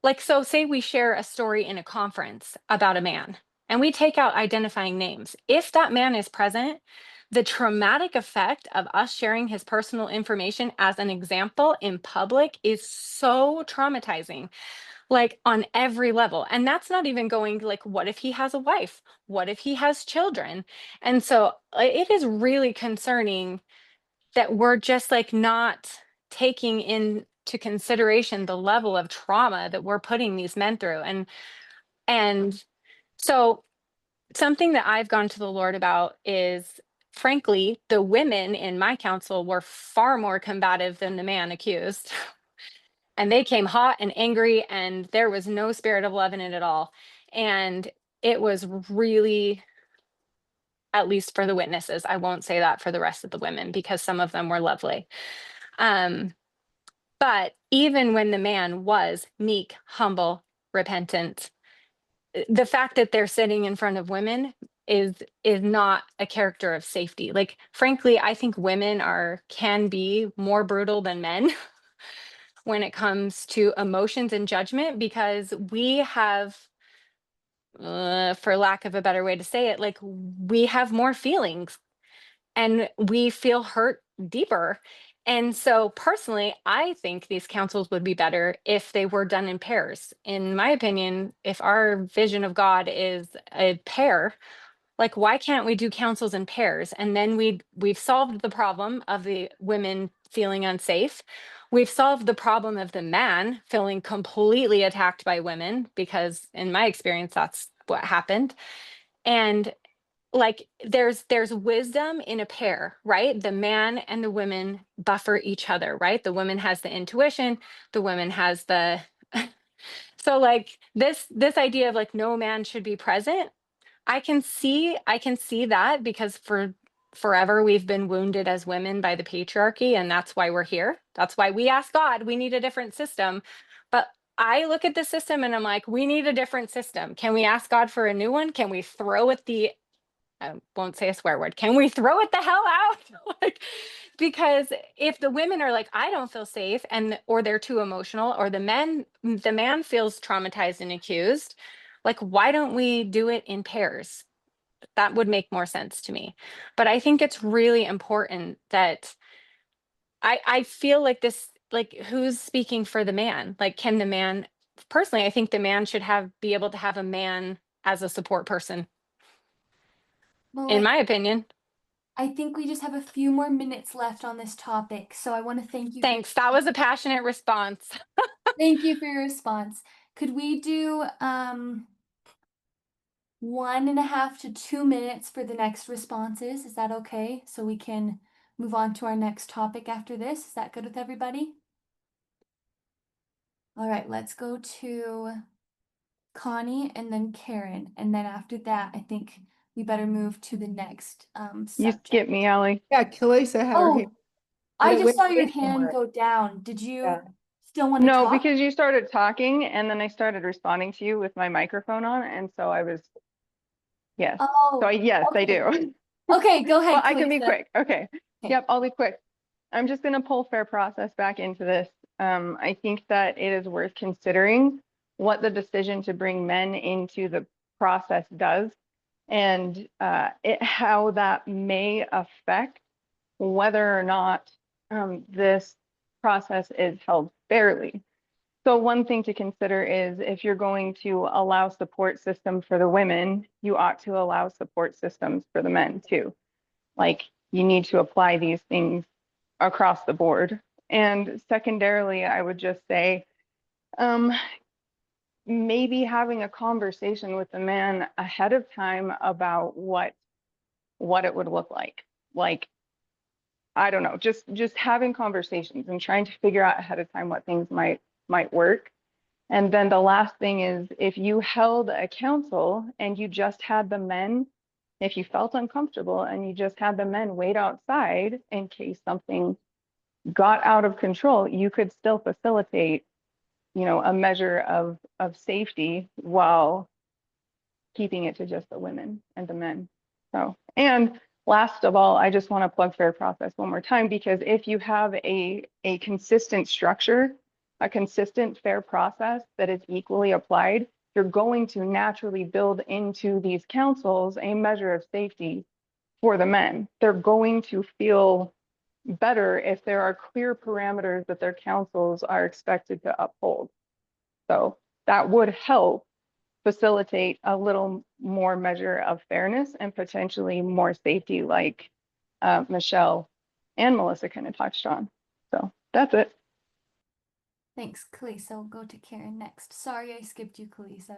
like, so say we share a story in a conference about a man and we take out identifying names. If that man is present, the traumatic effect of us sharing his personal information as an example in public is so traumatizing. like on every level. And that's not even going like, what if he has a wife? What if he has children? And so it is really concerning that we're just like not taking into consideration the level of trauma that we're putting these men through. And so something that I've gone to the Lord about is, frankly, the women in my council were far more combative than the man accused. And they came hot and angry, and there was no spirit of love in it at all. And it was really, at least for the witnesses, I won't say that for the rest of the women because some of them were lovely. But even when the man was meek, humble, repentant, the fact that they're sitting in front of women is not a character of safety. Like, frankly, I think women can be more brutal than men when it comes to emotions and judgment, because we have, for lack of a better way to say it, like we have more feelings and we feel hurt deeper. And so personally, I think these councils would be better if they were done in pairs. In my opinion, if our vision of God is a pair, like why can't we do councils in pairs? And then we've solved the problem of the women feeling unsafe. We've solved the problem of the man feeling completely attacked by women, because in my experience, that's what happened. And like there's wisdom in a pair, right? The man and the women buffer each other, right? The woman has the intuition, the woman has the so like this idea of like no man should be present, I can see that, because for forever we've been wounded as women by the patriarchy, and that's why we're here. That's why we ask God, we need a different system. But I look at the system and I'm like, we need a different system. Can we ask God for a new one? Can we throw it the I won't say a swear word. Can we throw it the hell out? Like, because if the women are like, I don't feel safe, and or they're too emotional, or the man feels traumatized and accused, like, why don't we do it in pairs? That would make more sense to me. But I think it's really important that I feel like this, like, who's speaking for the man? Like, can the man, personally, I think the man should be able to have a man as a support person, Well, in my opinion. I think we just have a few more minutes left on this topic, so I want to thank you. Thanks. That was a passionate response. Thank you for your response. Could we do 1.5 to 2 minutes for the next responses? Is that okay? So we can move on to our next topic after this. Is that good with everybody? All right, let's go to Connie and then Karen. And then after that, I think we better move to the next You subject. skipped me, Allie. Yeah, Kalisa had her hand. Oh, I But it just went saw your away hand somewhere. go down. Did you Yeah. still want to No, talk? because you started talking and then I started responding to you with my microphone on. And so I was, yes. Oh, Yes, I okay. do. Okay, go ahead, Well, I can be Kalisa. quick. Okay. Okay. Yep, I'll be quick. I'm just going to pull fair process back into this. I think that it is worth considering what the decision to bring men into the process does, and how that may affect whether or not this process is held fairly. So one thing to consider is, if you're going to allow support system for the women, you ought to allow support systems for the men too. Like, you need to apply these things across the board. And secondarily, I would just say, maybe having a conversation with the man ahead of time about what it would look like. Like, I don't know, just having conversations and trying to figure out ahead of time what things might work. And then the last thing is, if you held a council and you just had the men, if you felt uncomfortable and you just had the men wait outside in case something got out of control, you could still facilitate, a measure of safety while keeping it to just the women and the men. So, and last of all, I just want to plug fair process one more time, because if you have a consistent structure, a consistent fair process that is equally applied, you're going to naturally build into these councils a measure of safety for the men. They're going to feel better if there are clear parameters that their councils are expected to uphold. So that would help facilitate a little more measure of fairness and potentially more safety, like Michelle and Melissa kind of touched on. So that's it. Thanks, Kalisa. We'll go to Karen next. Sorry, I skipped you, Kalisa.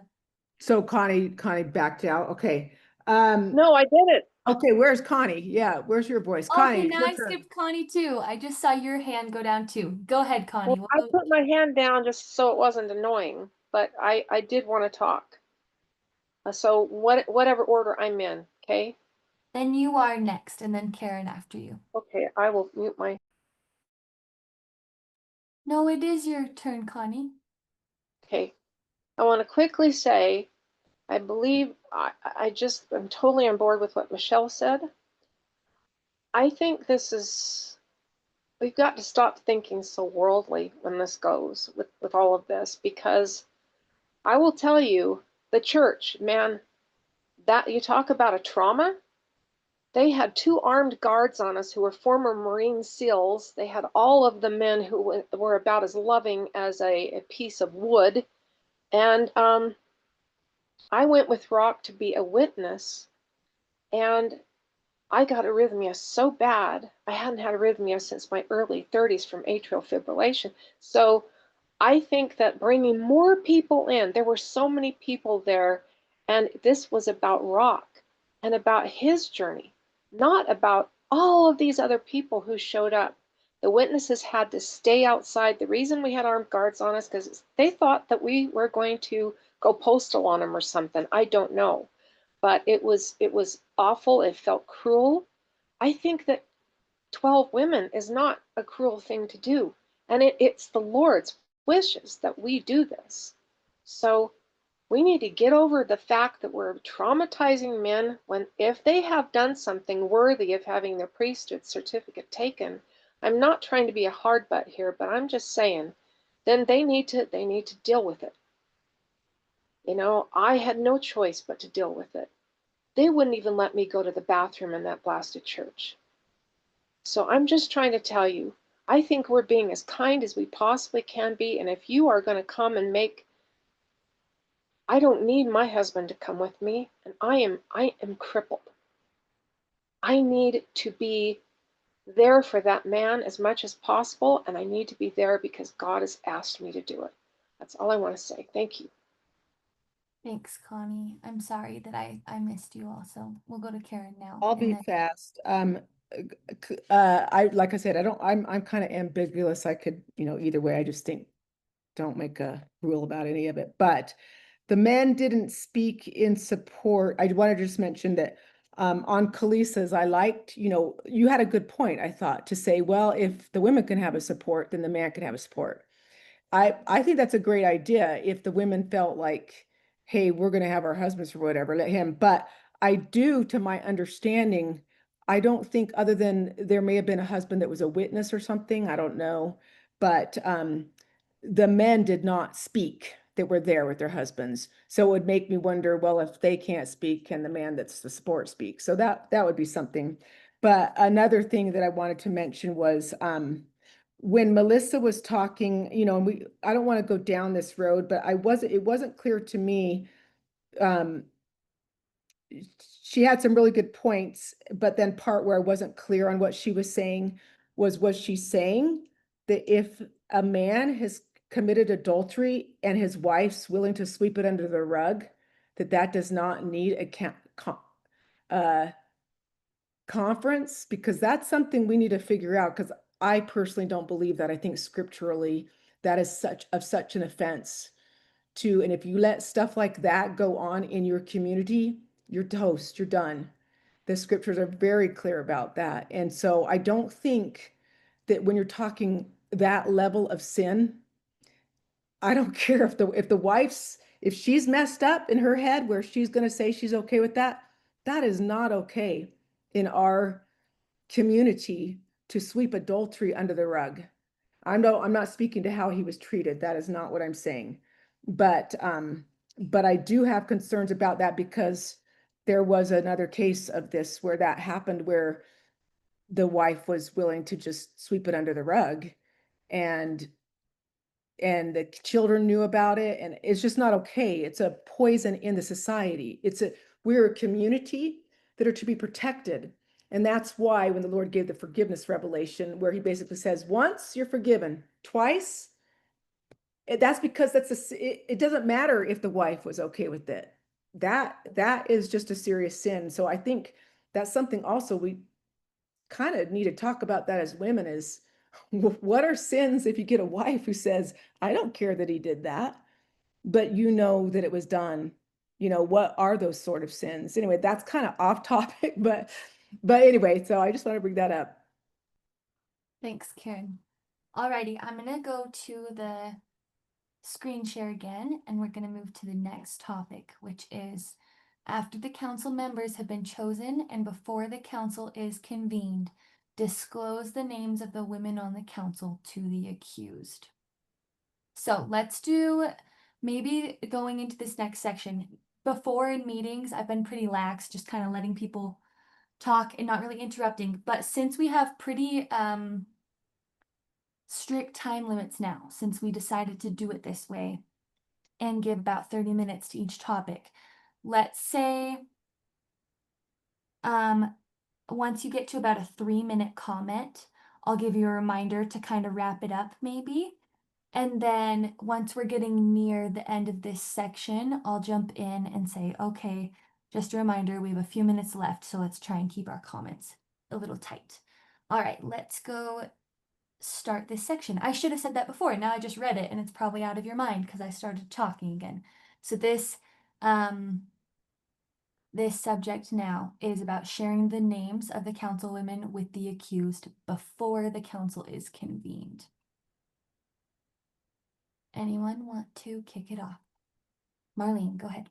So Connie backed out. Okay. No, I did it. Okay, where's Connie? Yeah, where's your voice? Connie, Okay, it's now your I turn. skipped Connie too. I just saw your hand go down too. Go ahead, Connie. Well, We'll I go- put my hand down just so it wasn't annoying, but I did want to talk. So whatever order I'm in, okay? Then you are next, and then Karen after you. Okay, I will mute my. No, it is your turn, Connie. Okay, I want to quickly say, I believe I'm totally on board with what Michelle said. I think we've got to stop thinking so worldly when this goes with all of this, because I will tell you, the church, man, that you talk about a trauma. They had 2 armed guards on us who were former Marine SEALs. They had all of the men who were about as loving as a piece of wood. And I went with Rock to be a witness, and I got arrhythmia so bad. I hadn't had arrhythmia since my early 30s from atrial fibrillation. So I think that bringing more people in, there were so many people there, and this was about Rock and about his journey, not about all of these other people who showed up. The witnesses had to stay outside. The reason we had armed guards on us because they thought that we were going to go postal on them or something. I don't know, but it was awful. It felt cruel. I think that 12 women is not a cruel thing to do. And it's the Lord's wishes that we do this. So we need to get over the fact that we're traumatizing men when, if they have done something worthy of having their priesthood certificate taken, I'm not trying to be a hard butt here, but I'm just saying, then they need to deal with it. You know, I had no choice but to deal with it. They wouldn't even let me go to the bathroom in that blasted church. So I'm just trying to tell you, I think we're being as kind as we possibly can be. And if you are going to come and I don't need my husband to come with me, and I am crippled. I need to be there for that man as much as possible, and I need to be there because God has asked me to do it. That's all I want to say. Thank you. Thanks, Connie. I'm sorry that I missed you also. We'll go to Karen now. I'll and be then- fast. Like I said, I'm kind of ambiguous. I could, either way. I just think don't make a rule about any of it. But the men didn't speak in support. I want to just mention that on Kalisa's, I liked, you had a good point, I thought, to say, well, if the women can have a support, then the man can have a support. I think that's a great idea if the women felt like, hey, we're going to have our husbands or whatever, let him. But I do, to my understanding, I don't think, other than there may have been a husband that was a witness or something, I don't know, but the men did not speak that were there with their husbands. So it would make me wonder, well, if they can't speak, can the man that's the sport speak? So that would be something. But another thing that I wanted to mention was when Melissa was talking, and I don't want to go down this road, but it wasn't clear to me. She had some really good points, but then part where I wasn't clear on what she was saying was she saying that if a man has committed adultery and his wife's willing to sweep it under the rug, that does not need a conference? Because that's something we need to figure out, because I personally don't believe that. I think scripturally that is such an offense to, and if you let stuff like that go on in your community, you're toast, you're done. The scriptures are very clear about that. And so I don't think that when you're talking that level of sin, I don't care if she's messed up in her head where she's going to say she's okay with that, that is not okay in our community to sweep adultery under the rug. I'm not speaking to how he was treated. That is not what I'm saying. But I do have concerns about that, because there was another case of this where that happened, where the wife was willing to just sweep it under the rug, and and the children knew about it, and it's just not okay. It's a poison in the society. We're a community that are to be protected. And that's why when the Lord gave the forgiveness revelation, where he basically says, once you're forgiven, twice, that's because it doesn't matter if the wife was okay with it. That is just a serious sin. So I think that's something also we kind of need to talk about that as women is what are sins if you get a wife who says, I don't care that he did that, but you know that it was done. What are those sort of sins? Anyway, that's kind of off topic, but anyway, so I just want to bring that up. Thanks, Karen. Alrighty, I'm gonna go to the screen share again, and we're gonna move to the next topic, which is after the council members have been chosen and before the council is convened, disclose the names of the women on the council to the accused. So let's do maybe going into this next section. Before in meetings, I've been pretty lax, just kind of letting people talk and not really interrupting. But since we have pretty strict time limits now, since we decided to do it this way and give about 30 minutes to each topic, let's say once you get to about a 3-minute comment, I'll give you a reminder to kind of wrap it up maybe. And then once we're getting near the end of this section, I'll jump in and say, okay, just a reminder, we have a few minutes left, so let's try and keep our comments a little tight. All right, let's go start this section. I should have said that before. Now I just read it and it's probably out of your mind because I started talking again. So this subject now is about sharing the names of the councilwomen with the accused before the council is convened. Anyone want to kick it off? Marlene, go ahead.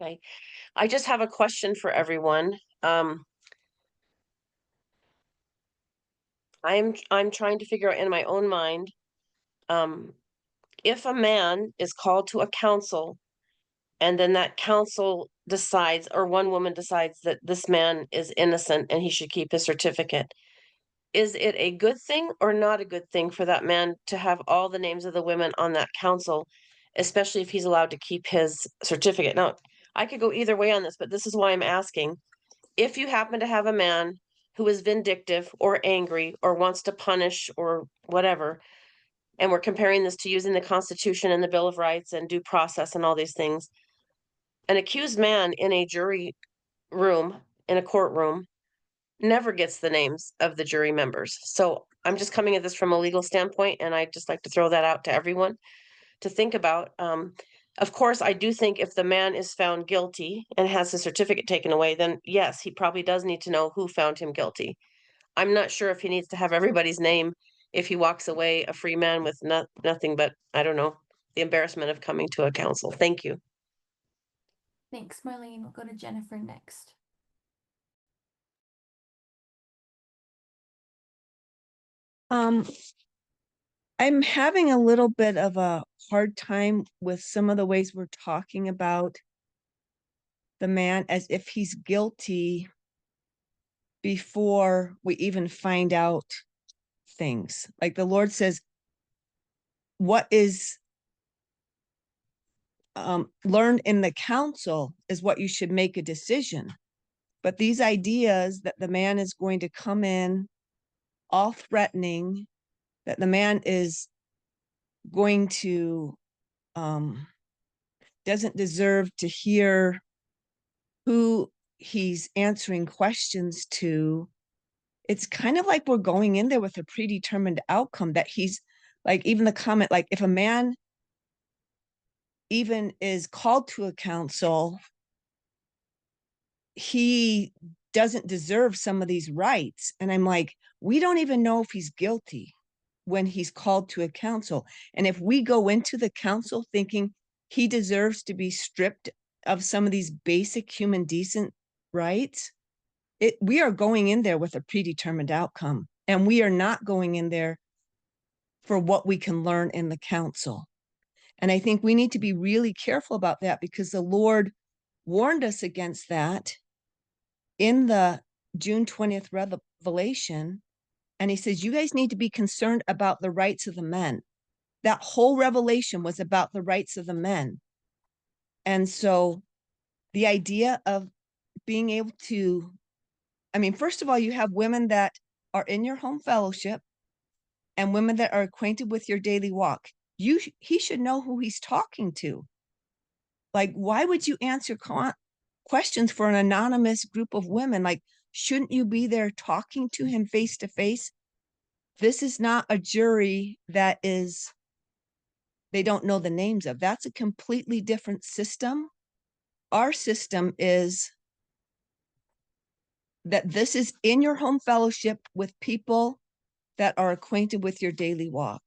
Okay, I just have a question for everyone. I'm trying to figure out in my own mind, if a man is called to a council and then that council decides, or one woman decides that this man is innocent and he should keep his certificate, is it a good thing or not a good thing for that man to have all the names of the women on that council, especially if he's allowed to keep his certificate? Now, I could go either way on this, but this is why I'm asking. If you happen to have a man who is vindictive or angry or wants to punish or whatever, and we're comparing this to using the Constitution and the Bill of Rights and due process and all these things, an accused man in a jury room, in a courtroom, never gets the names of the jury members. So I'm just coming at this from a legal standpoint, and I'd just like to throw that out to everyone to think about. Of course, I do think if the man is found guilty and has his certificate taken away, then yes, he probably does need to know who found him guilty. I'm not sure if he needs to have everybody's name if he walks away a free man with nothing but, I don't know, the embarrassment of coming to a council. Thank you. Thanks, Marlene. We'll go to Jennifer next. I'm having a little bit of a hard time with some of the ways we're talking about the man as if he's guilty before we even find out things. Like the Lord says, what is learned in the council is what you should make a decision. But these ideas that the man is going to come in all threatening, that the man is going to doesn't deserve to hear who he's answering questions to. It's kind of like we're going in there with a predetermined outcome that he's like, even the comment, like if a man even is called to a council, he doesn't deserve some of these rights. And I'm like, we don't even know if he's guilty when he's called to a council. And if we go into the council thinking he deserves to be stripped of some of these basic human decent rights, we are going in there with a predetermined outcome. And we are not going in there for what we can learn in the council. And I think we need to be really careful about that because the Lord warned us against that in the June 20th revelation. And he says, you guys need to be concerned about the rights of the men. That whole revelation was about the rights of the men. And so the idea of being able to, I mean, first of all, you have women that are in your home fellowship and women that are acquainted with your daily walk. He should know who he's talking to. Like, why would you answer questions for an anonymous group of women? Like, shouldn't you be there talking to him face to face? This is not a jury that is, they don't know the names of. That's a completely different system. Our system is that this is in your home fellowship with people that are acquainted with your daily walk.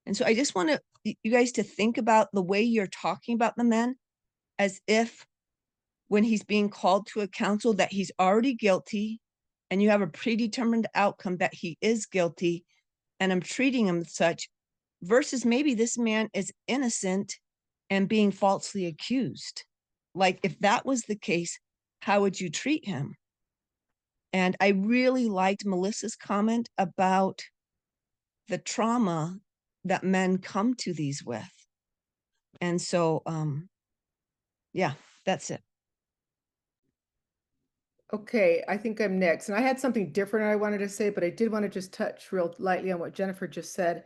And so I just want you guys to think about the way you're talking about the men as if when he's being called to a council that he's already guilty and you have a predetermined outcome that he is guilty and I'm treating him such, versus maybe this man is innocent and being falsely accused. Like, if that was the case, how would you treat him? And I really liked Melissa's comment about the trauma that men come to these with. And so, yeah, that's it. Okay, I think I'm next. And I had something different I wanted to say, but I did want to just touch real lightly on what Jennifer just said.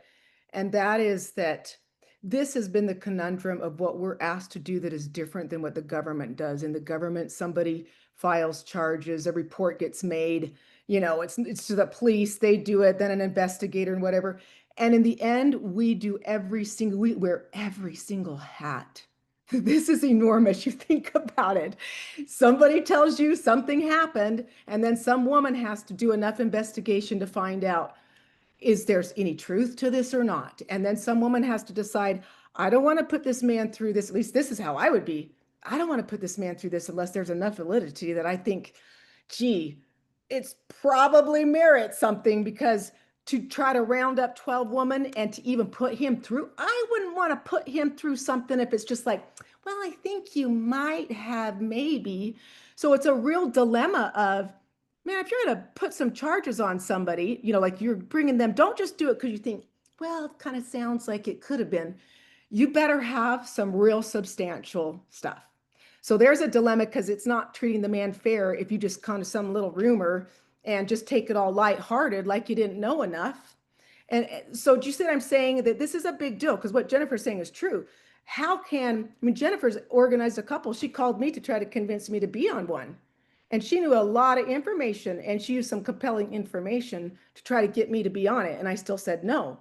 And that is that this has been the conundrum of what we're asked to do that is different than what the government does. In the government, somebody files charges, a report gets made, it's to the police, they do it, then an investigator and whatever. And in the end, we wear every single hat. This is enormous. You think about it. Somebody tells you something happened, and then some woman has to do enough investigation to find out, is there any truth to this or not? And then some woman has to decide, I don't want to put this man through this. At least this is how I would be. I don't want to put this man through this unless there's enough validity that I think, gee, it's probably merits something, because to try to round up 12 women and to even put him through, I wouldn't want to put him through something if it's just like, well, I think you might have maybe. So it's a real dilemma of, man, if you're going to put some charges on somebody, like you're bringing them, don't just do it because you think, well, it kind of sounds like it could have been. You better have some real substantial stuff. So there's a dilemma, because it's not treating the man fair if you just kind of some little rumor and just take it all lighthearted like you didn't know enough. And so do you see what I'm saying? That this is a big deal, because what Jennifer's saying is true. Jennifer's organized a couple. She called me to try to convince me to be on one. And she knew a lot of information, and she used some compelling information to try to get me to be on it. And I still said no.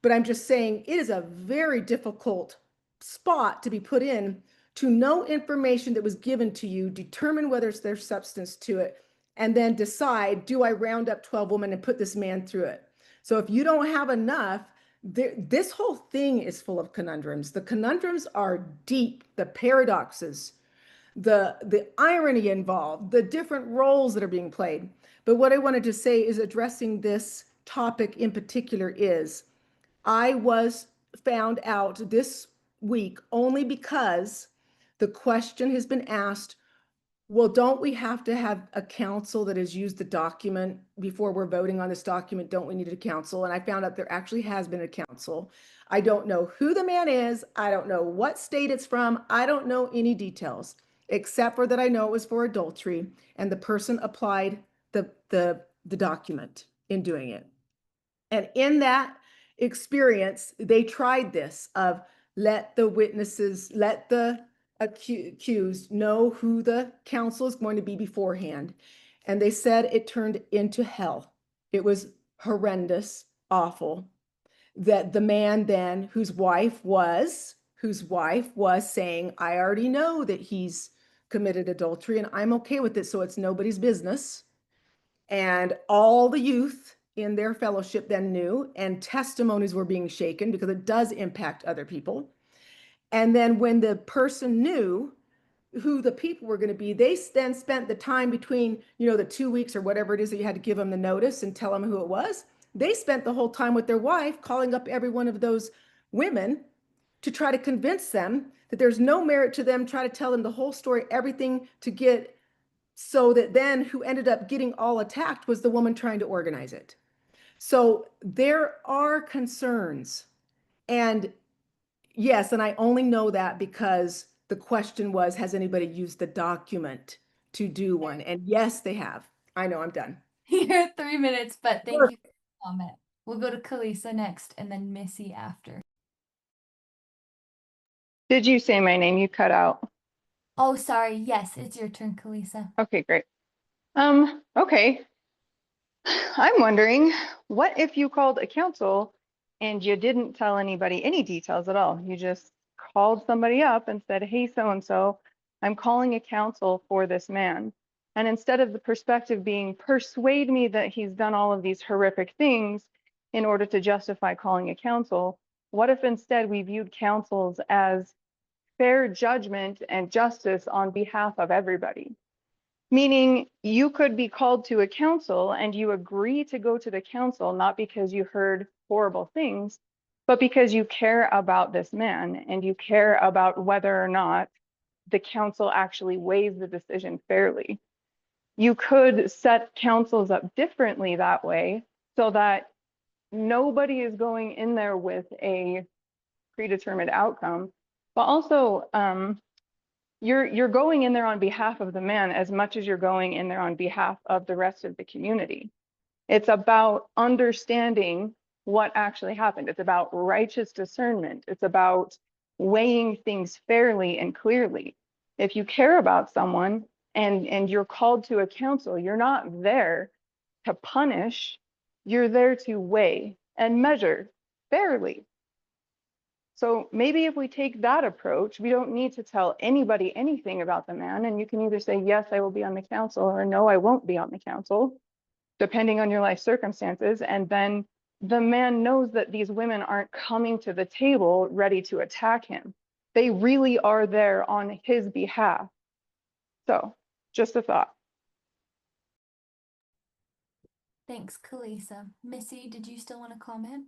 But I'm just saying it is a very difficult spot to be put in, to know information that was given to you, determine whether there's substance to it, and then decide, do I round up 12 women and put this man through it? So if you don't have enough, this whole thing is full of conundrums. The conundrums are deep, the paradoxes, the irony involved, the different roles that are being played. But what I wanted to say is, addressing this topic in particular, is I was found out this week only because the question has been asked, well, don't we have to have a council that has used the document before we're voting on this document? Don't we need a council? And I found out there actually has been a council. I don't know who the man is. I don't know what state it's from. I don't know any details, except for that I know it was for adultery, and the person applied the document in doing it. And in that experience, they tried this of, let the witnesses, let the accused know who the counsel is going to be beforehand. And they said it turned into hell. It was horrendous, awful. That the man then, whose wife was saying, I already know that he's committed adultery and I'm okay with it, so it's nobody's business. And all the youth in their fellowship then knew, and testimonies were being shaken, because it does impact other people. And then when the person knew who the people were going to be, they then spent the time between, the 2 weeks or whatever it is that you had to give them the notice and tell them who it was. They spent the whole time with their wife calling up every one of those women to try to convince them that there's no merit to them, try to tell them the whole story, everything, to get, so that then who ended up getting all attacked was the woman trying to organize it. So there are concerns. And yes, and I only know that because the question was, has anybody used the document to do one? And yes, they have. I know, I'm done. You're 3 minutes, but thank you for your comment. We'll go to Kalisa next and then Missy after. Did you say my name? You cut out. Oh, sorry. Yes, it's your turn, Kalisa. Okay, great. Okay. I'm wondering, what if you called a council and you didn't tell anybody any details at all? You just called somebody up and said, hey, so-and-so, I'm calling a council for this man. And instead of the perspective being, persuade me that he's done all of these horrific things in order to justify calling a council, what if instead we viewed councils as fair judgment and justice on behalf of everybody? Meaning you could be called to a council and you agree to go to the council, not because you heard horrible things, but because you care about this man and you care about whether or not the council actually weighs the decision fairly. You could set councils up differently that way so that nobody is going in there with a predetermined outcome, but also you're going in there on behalf of the man as much as you're going in there on behalf of the rest of the community. It's about understanding what actually happened. It's about righteous discernment. It's about weighing things fairly and clearly. If you care about someone and you're called to a council, you're not there to punish, you're there to weigh and measure fairly. So maybe if we take that approach, we don't need to tell anybody anything about the man, and you can either say, yes, I will be on the council, or no, I won't be on the council, depending on your life circumstances. And then the man knows that these women aren't coming to the table ready to attack him. They really are there on his behalf. So just a thought. Thanks, Kalisa. Missy, did you still want to comment?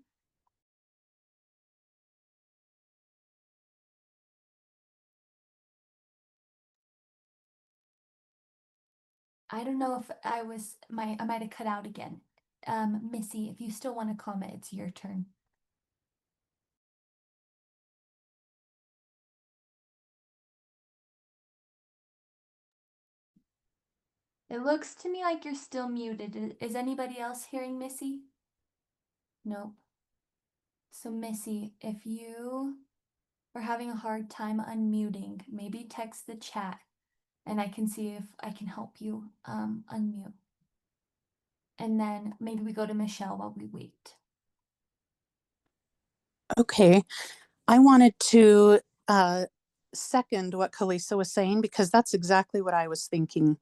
I don't know if I might have cut out again. Missy, if you still want to comment, it's your turn. It looks to me like you're still muted. Is anybody else hearing Missy? Nope. So Missy, if you are having a hard time unmuting, maybe text the chat and I can see if I can help you unmute. And then maybe we go to Michelle while we wait. Okay, I wanted to second what Kalisa was saying because that's exactly what I was thinking.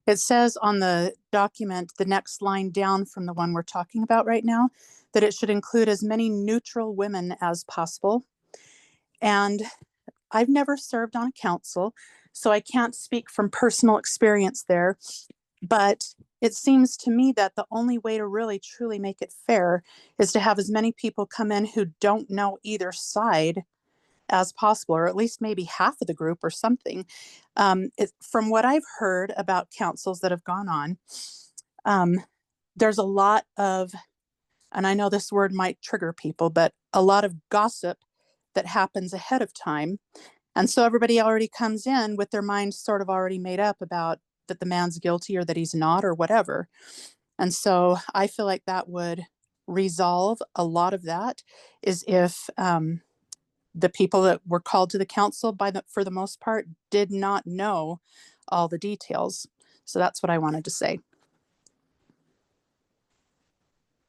It says on the document, the next line down from the one we're talking about right now, that it should include as many neutral women as possible. And I've never served on a council, so I can't speak from personal experience there. But it seems to me that the only way to really truly make it fair is to have as many people come in who don't know either side as possible, or at least maybe half of the group or something. From what I've heard about councils that have gone on, there's a lot of, and I know this word might trigger people, but a lot of gossip that happens ahead of time. And so everybody already comes in with their mind sort of already made up about that the man's guilty or that he's not or whatever. And so I feel like that would resolve a lot of that, is if the people that were called to the council for the most part did not know all the details. So that's what I wanted to say.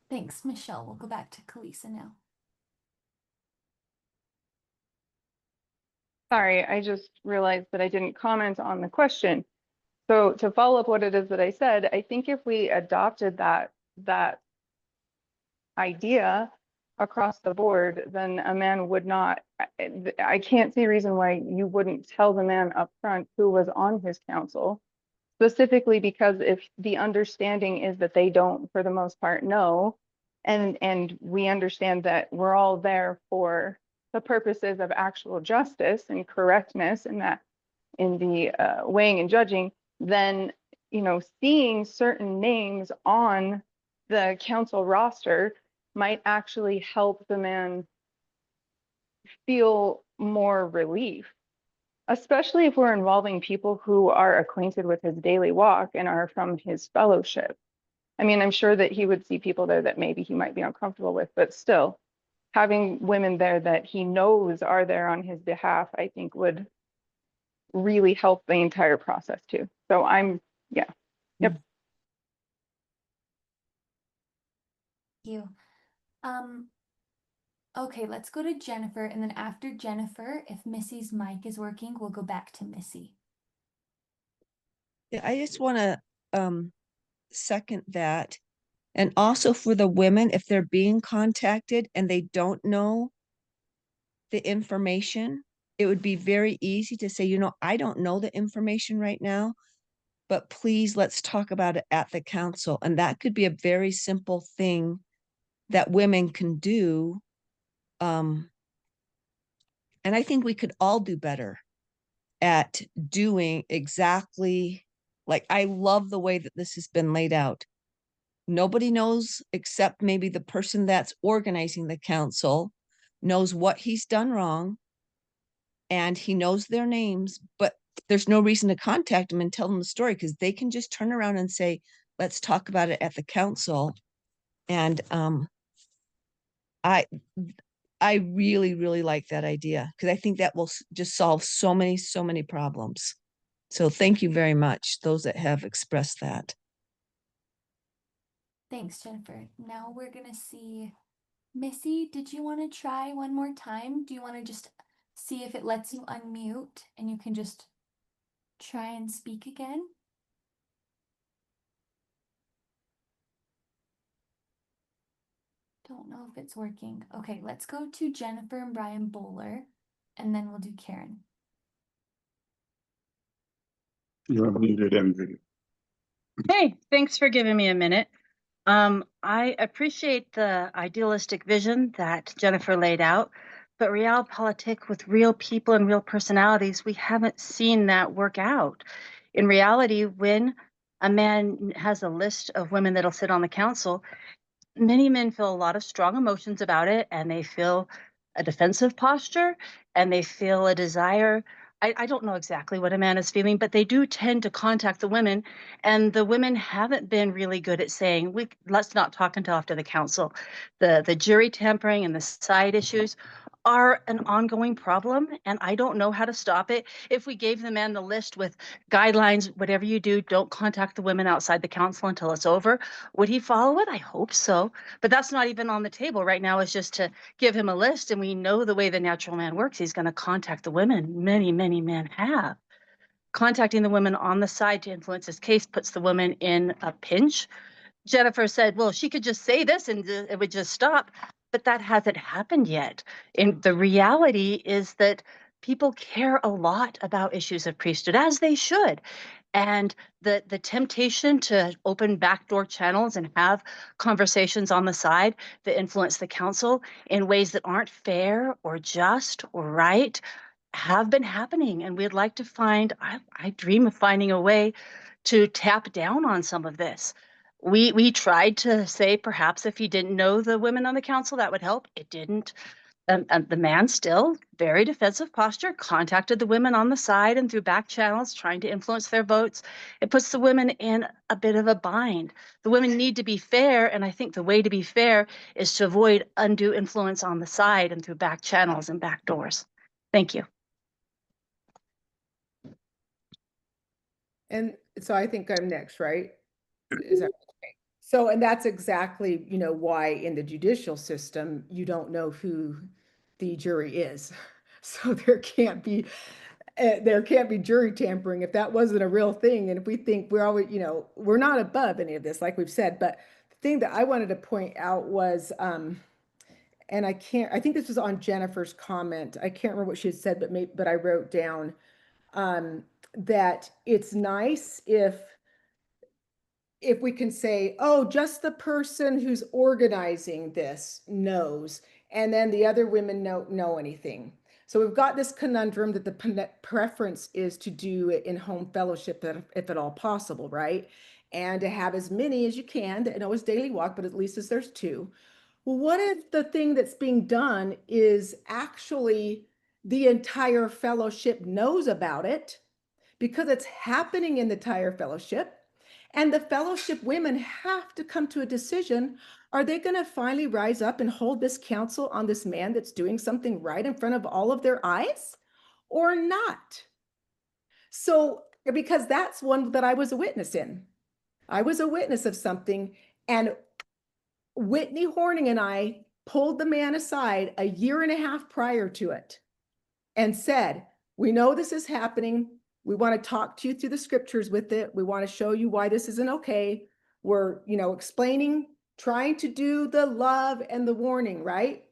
Thanks, Michelle. We'll go back to Kalisa now. Sorry, I just realized that I didn't comment on the question. So to follow up what it is that I said, I think if we adopted that idea across the board, then a man would not, I can't see a reason why you wouldn't tell the man up front who was on his council, specifically because if the understanding is that they don't, for the most part, know, and we understand that we're all there for the purposes of actual justice and correctness and that in the weighing and judging, then, you know, seeing certain names on the council roster might actually help the man feel more relief, especially if we're involving people who are acquainted with his daily walk and are from his fellowship. I mean, I'm sure that he would see people there that maybe he might be uncomfortable with, but still, having women there that he knows are there on his behalf, I think would really help the entire process too. So yeah. Yep. Thank you. Okay, let's go to Jennifer, and then after Jennifer, if Missy's mic is working, we'll go back to Missy. Yeah, I just want to second that. And also for the women, if they're being contacted and they don't know the information, it would be very easy to say, you know, I don't know the information right now, but please let's talk about it at the council. And that could be a very simple thing that women can do. And I think we could all do better at doing exactly like, I love the way that this has been laid out. Nobody knows except maybe the person that's organizing the council knows what he's done wrong, and he knows their names, but there's no reason to contact them and tell them the story because they can just turn around and say, let's talk about it at the council. And I really, really like that idea because I think that will just solve so many problems. So thank you very much, those that have expressed that. Thanks, Jennifer. Now we're gonna see Missy. Did you want to try one more time? Do you want to just see if it lets you unmute and you can just try and speak again? Don't know if it's working. Okay, let's go to Jennifer and Brian Bowler, and then we'll do Karen. You're muted, MV. Hey, thanks for giving me a minute. I appreciate the idealistic vision that Jennifer laid out, but realpolitik with real people and real personalities, we haven't seen that work out. In reality, when a man has a list of women that'll sit on the council, many men feel a lot of strong emotions about it, and they feel a defensive posture, and they feel a desire. I don't know exactly what a man is feeling, but they do tend to contact the women, and the women haven't been really good at saying, let's not talk until after the council. The jury tampering and the side issues are an ongoing problem, and I don't know how to stop it. If we gave the man the list with guidelines, whatever you do, don't contact the women outside the council until it's over, would he follow it? I hope so. But that's not even on the table right now, is just to give him a list. And we know the way the natural man works. He's going to contact the women. Many men have. Contacting the women on the side to influence his case puts the woman in a pinch. Jennifer said, well, she could just say this and it would just stop. But that hasn't happened yet. And the reality is that people care a lot about issues of priesthood, as they should. And the temptation to open backdoor channels and have conversations on the side that influence the council in ways that aren't fair or just or right have been happening. And we'd like to find, I dream of finding a way to tap down on some of this. We tried to say perhaps if he didn't know the women on the council, that would help. It didn't. And the man, still very defensive posture, contacted the women on the side and through back channels, trying to influence their votes. It puts the women in a bit of a bind. The women need to be fair, and I think the way to be fair is to avoid undue influence on the side and through back channels and back doors. Thank you. And so I think I'm next, right? Is that okay? So, and that's exactly, you know, why in the judicial system, you don't know who the jury is. So there can't be jury tampering if that wasn't a real thing. And if we think we're always, you know, we're not above any of this, like we've said. But the thing that I wanted to point out was, and I think this was on Jennifer's comment. I can't remember what she had said, but I wrote down that it's nice if we can say, oh, just the person who's organizing this knows, and then the other women don't know anything. So we've got this conundrum that the preference is to do it in home fellowship if at all possible, right? And to have as many as you can. I know it's daily walk, but at least as there's two. Well, what if the thing that's being done is actually the entire fellowship knows about it because it's happening in the entire fellowship? And the fellowship women have to come to a decision. Are they going to finally rise up and hold this counsel on this man that's doing something right in front of all of their eyes or not? So, because that's one that I was a witness in. I was a witness of something, and Whitney Horning and I pulled the man aside a year and a half prior to it and said, we know this is happening. We want to talk to you through the scriptures with it. We want to show you why this isn't okay. We're, explaining, trying to do the love and the warning, right?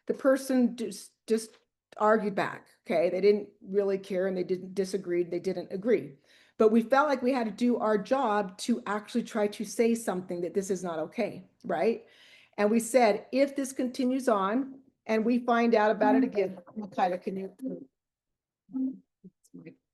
The person just argued back. Okay. They didn't really care and they didn't disagree. They didn't agree. But we felt like we had to do our job to actually try to say something that this is not okay, right? And we said, if this continues on and we find out about it again, Makayla, can you?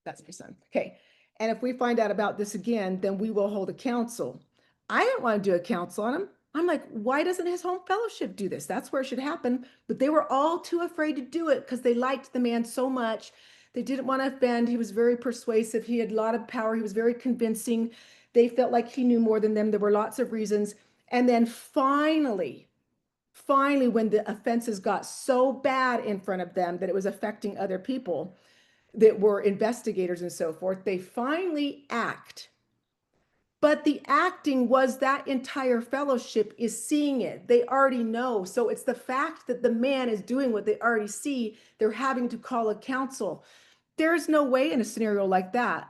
That's my son. Okay. And if we find out about this again, then we will hold a council. I didn't want to do a council on him. I'm like, why doesn't his home fellowship do this? That's where it should happen. But they were all too afraid to do it because they liked the man so much. They didn't want to offend. He was very persuasive. He had a lot of power. He was very convincing. They felt like he knew more than them. There were lots of reasons. And then finally, when the offenses got so bad in front of them that it was affecting other people that were investigators and so forth, they finally act. But the acting was that entire fellowship is seeing it. They already know. So it's the fact that the man is doing what they already see. They're having to call a council. There is no way in a scenario like that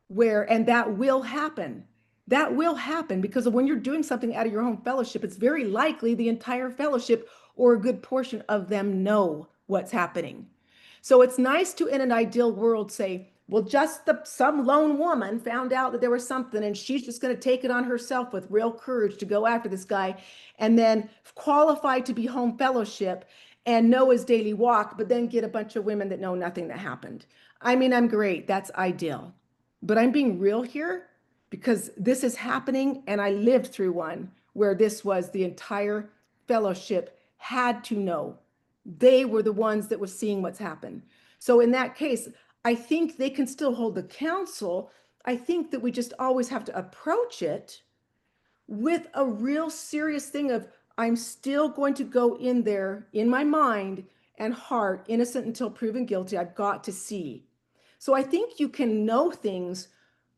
and that will happen. That will happen because when you're doing something out of your home fellowship, it's very likely the entire fellowship or a good portion of them know what's happening. So it's nice to, in an ideal world, say, well, just some lone woman found out that there was something and she's just going to take it on herself with real courage to go after this guy and then qualify to be home fellowship and know his daily walk, but then get a bunch of women that know nothing that happened. I mean, I'm great. That's ideal. But I'm being real here because this is happening and I lived through one where this was the entire fellowship had to know. They were the ones that were seeing what's happened. So in that case, I think they can still hold the council. I think that we just always have to approach it with a real serious thing of, I'm still going to go in there in my mind and heart, innocent until proven guilty. I've got to see. So I think you can know things,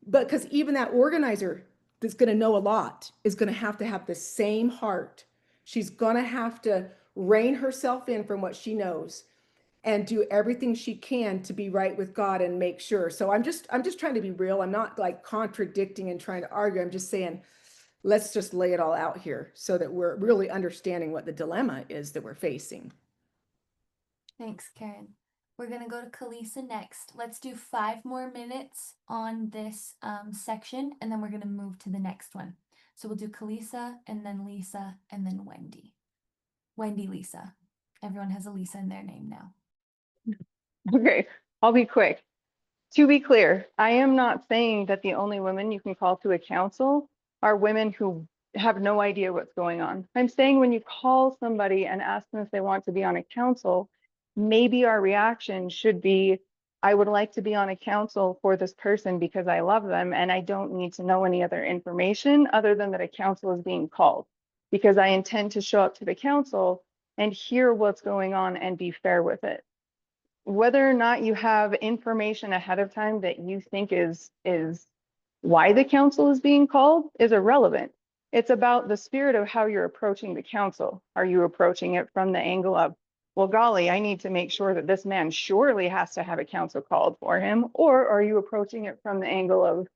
but because even that organizer that's going to know a lot is going to have the same heart. She's going to have to rein herself in from what she knows and do everything she can to be right with God and make sure. So I'm just trying to be real. I'm not like contradicting and trying to argue. I'm just saying, let's just lay it all out here so that we're really understanding what the dilemma is that we're facing. Thanks, Karen. We're going to go to Kalisa next. Let's do 5 more minutes on this section, and then we're going to move to the next one. So we'll do Kalisa, and then Lisa, and then Wendy. Wendy, Lisa. Everyone has a Lisa in their name now. Okay, I'll be quick. To be clear, I am not saying that the only women you can call to a council are women who have no idea what's going on. I'm saying when you call somebody and ask them if they want to be on a council, maybe our reaction should be, I would like to be on a council for this person because I love them and I don't need to know any other information other than that a council is being called, because I intend to show up to the council and hear what's going on and be fair with it. Whether or not you have information ahead of time that you think is why the council is being called is irrelevant. It's about the spirit of how you're approaching the council. Are you approaching it from the angle of, well, golly, I need to make sure that this man surely has to have a council called for him? Or are you approaching it from the angle of,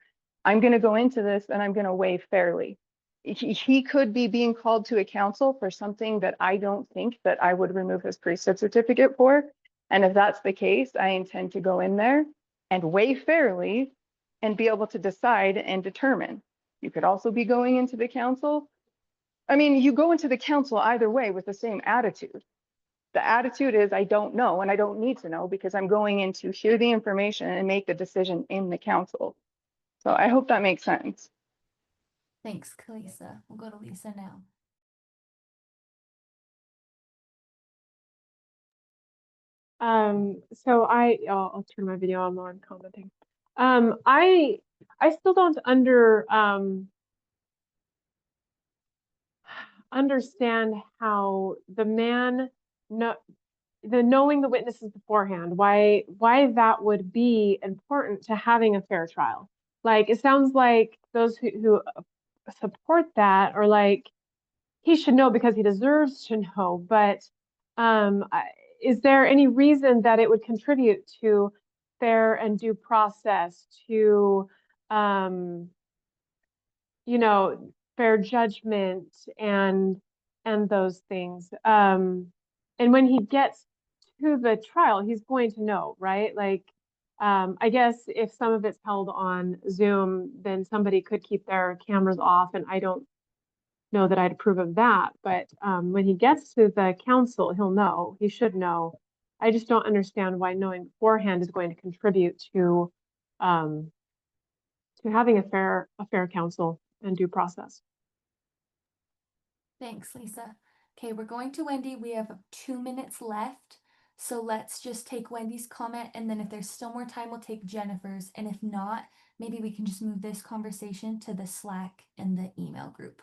I'm going to go into this and I'm going to weigh fairly? He could be being called to a council for something that I don't think that I would remove his priesthood certificate for. And if that's the case, I intend to go in there and weigh fairly and be able to decide and determine. You could also be going into the council. I mean, you go into the council either way with the same attitude. the attitude is I don't know and I don't need to know because I'm going in to hear the information and make the decision in the council. So I hope that makes sense. Thanks, Kalisa. We'll go to Lisa now. So I'll turn my video on while I'm commenting. I still don't understand how the man knowing the witnesses beforehand, why that would be important to having a fair trial. Like, it sounds like those who support that are like, he should know because he deserves to know. But is there any reason that it would contribute to fair and due process, to fair judgment and those things? And when he gets to the trial, he's going to know, right? Like, I guess if some of it's held on Zoom, then somebody could keep their cameras off, and I don't know that I'd approve of that. But when he gets to the council, he'll know. He should know. I just don't understand why knowing beforehand is going to contribute to having a fair council and due process. Thanks, Lisa. Okay, we're going to Wendy. We have 2 minutes left. So let's just take Wendy's comment, and then if there's still more time, we'll take Jennifer's. And if not, maybe we can just move this conversation to the Slack and the email group.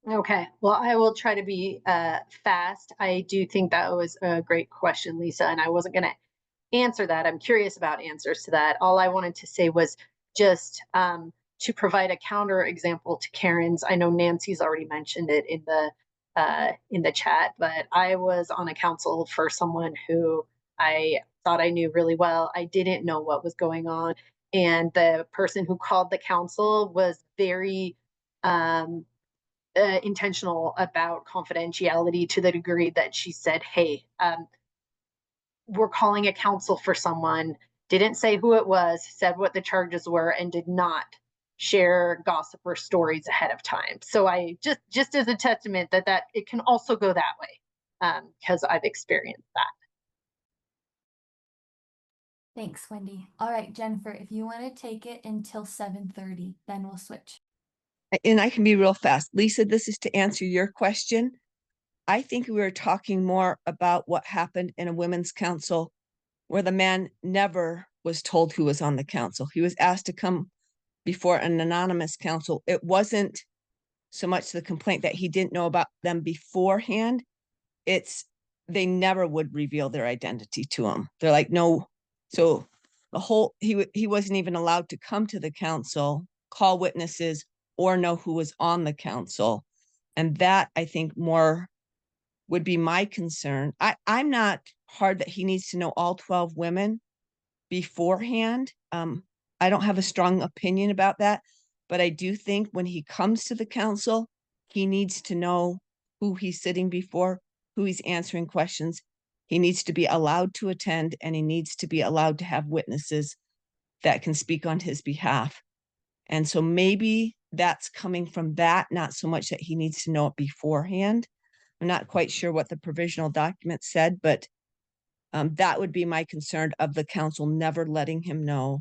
Okay, well, I will try to be fast. I do think that was a great question, Lisa, and I wasn't going to answer that. I'm curious about answers to that. All I wanted to say was just to provide a counter example to Karen's. I know Nancy's already mentioned it in the chat, but I was on a council for someone who I thought I knew really well. I didn't know what was going on, and the person who called the council was very intentional about confidentiality to the degree that she said, hey, we're calling a council for someone, didn't say who it was, said what the charges were, and did not share gossip or stories ahead of time. So I just as a testament that it can also go that way, because I've experienced that. Thanks, Wendy. All right, Jennifer, if you want to take it until 7:30, then we'll switch. And I can be real fast. Lisa, this is to answer your question. I think we were talking more about what happened in a women's council where the man never was told who was on the council. He was asked to come before an anonymous council. It wasn't so much the complaint that he didn't know about them beforehand. It's they never would reveal their identity to him. They're like, no. So the whole, he wasn't even allowed to come to the council, call witnesses, or know who was on the council. And that, I think, more would be my concern. I'm not hard that he needs to know all 12 women beforehand. I don't have a strong opinion about that, but I do think when he comes to the council, he needs to know who he's sitting before, who he's answering questions. He needs to be allowed to attend, and he needs to be allowed to have witnesses that can speak on his behalf. And so maybe that's coming from that, not so much that he needs to know it beforehand. I'm not quite sure what the provisional document said, but that would be my concern of the council never letting him know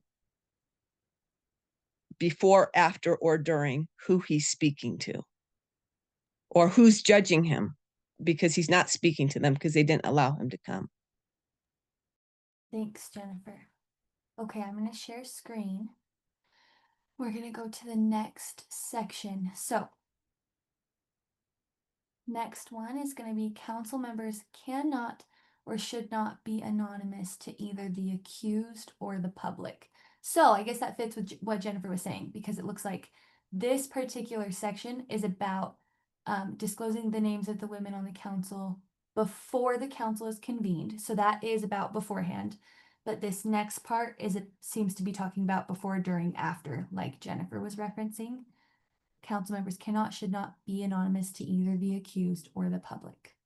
before, after, or during who he's speaking to or who's judging him, because he's not speaking to them because they didn't allow him to come. Thanks, Jennifer. Okay, I'm going to share screen. We're going to go to the next section. So next one is going to be council members cannot or should not be anonymous to either the accused or the public. So I guess that fits with what Jennifer was saying, because it looks like this particular section is about disclosing the names of the women on the council before the council is convened. So that is about beforehand. But this next part seems to be talking about before, during, after, like Jennifer was referencing. Council members cannot, should not be anonymous to either the accused or the public.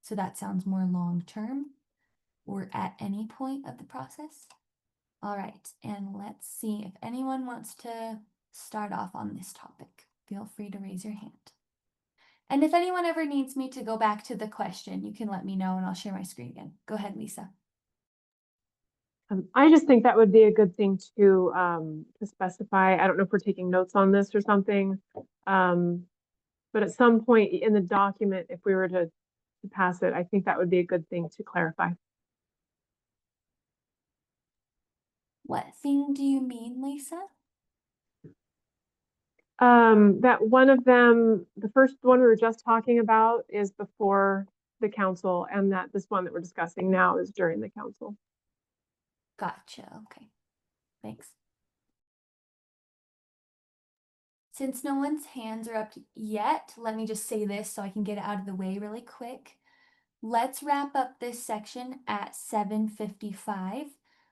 So that sounds more long-term or at any point of the process. All right, and let's see if anyone wants to start off on this topic. Feel free to raise your hand. And if anyone ever needs me to go back to the question, you can let me know and I'll share my screen again. Go ahead, Lisa. I just think that would be a good thing to specify. I don't know if we're taking notes on this or something. But at some point in the document, if we were to pass it, I think that would be a good thing to clarify. What thing do you mean, Lisa? That one of them, the first one we were just talking about is before the council, and that this one that we're discussing now is during the council. Gotcha. Okay. Thanks. Since no one's hands are up yet, let me just say this so I can get it out of the way really quick. Let's wrap up this section at 7:55.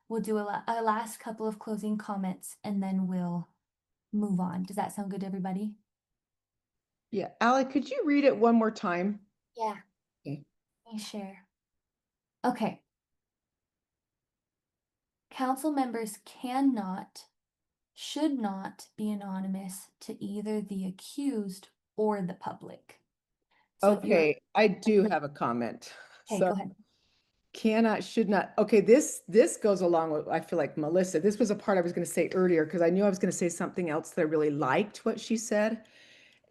We'll do a last couple of closing comments and then we'll move on. Does that sound good to everybody? Yeah, Allie, could you read it one more time? Yeah. Okay. Let me share. Okay. Council members cannot, should not be anonymous to either the accused or the public. So if you're, Okay, I do have a comment. okay, So go ahead. cannot, should not. Okay, this goes along with, I feel like Melissa, this was a part I was going to say earlier because I knew I was going to say something else that I really liked what she said.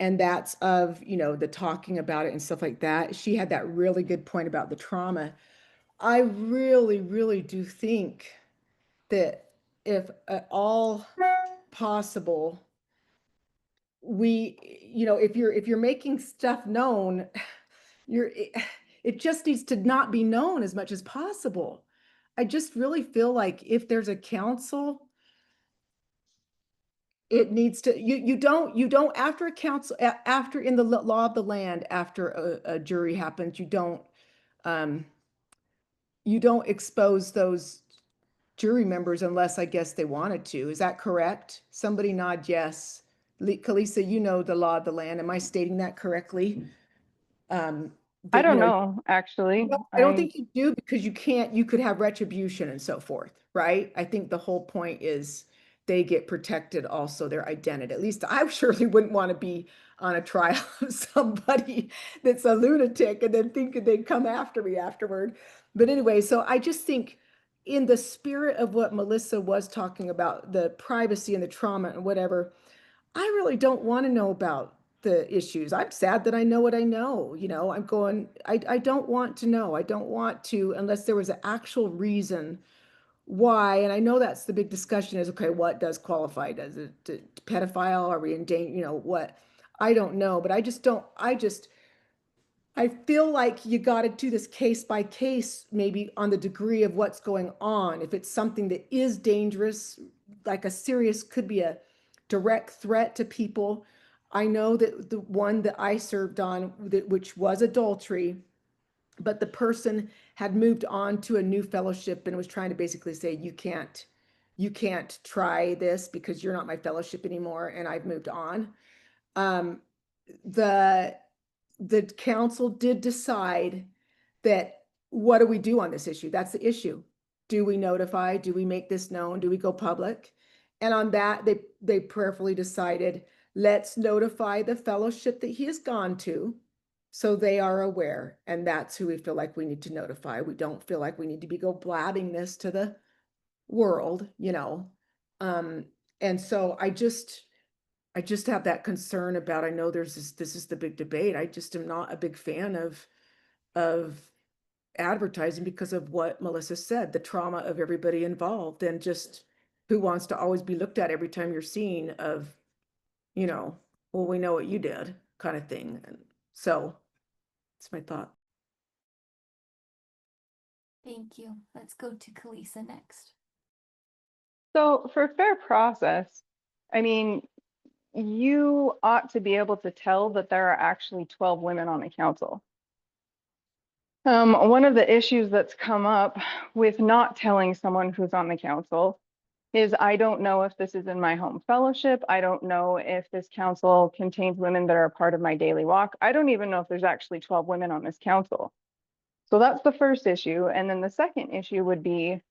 And that's of, you know, the talking about it and stuff like that. She had that really good point about the trauma. I really, really do think that if at all possible, we, you know, if you're making stuff known, it just needs to not be known as much as possible. I just really feel like if there's a council, it needs to, you don't after a council, after in the law of the land, after a jury happens, um, you don't expose those jury members unless I guess they wanted to. Is that correct? Somebody nod yes. Kalisa, you know the law of the land. Am I stating that correctly? I That, you don't know, know, actually. I don't think you do because you could have retribution and so forth, right? I think the whole point is they get protected also their identity. At least I surely wouldn't want to be on a trial of somebody that's a lunatic and then thinking they'd come after me afterward. But anyway, so I just think in the spirit of what Melissa was talking about, the privacy and the trauma and whatever, I really don't want to know about the issues. I'm sad that I know what I know. You know, I don't want to know. I don't want to, unless there was an actual reason why. And I know that's the big discussion is, okay, what does qualify? Does it pedophile? Are we in danger? You know, what? I don't know, but I feel like you got to do this case by case, maybe on the degree of what's going on. If it's something that is dangerous, like a serious, could be a direct threat to people. I know that the one that I served on, which was adultery, but the person had moved on to a new fellowship and was trying to basically say, you can't try this because you're not my fellowship anymore, and I've moved on. The the council did decide that what do we do on this issue? That's the issue. Do we notify? Do we make this known? Do we go public? And on that, they prayerfully decided, let's notify the fellowship that he has gone to so they are aware. And that's who we feel like we need to notify. We don't feel like we need to be go blabbing this to the world, you know. And so I just have that concern about, I know this is the big debate. I just am not a big fan of advertising because of what Melissa said, the trauma of everybody involved and just who wants to always be looked at every time you're seen of, you know, well, we know what you did kind of thing. And so that's my thought. Thank you. Let's go to Kalisa next. So for fair process, I mean, you ought to be able to tell that there are actually 12 women on the council. One of the issues that's come up with not telling someone who's on the council is I don't know if this is in my home fellowship. I don't know if this council contains women that are a part of my daily walk. I don't even know if there's actually 12 women on this council. So that's the first issue. And then the second issue would be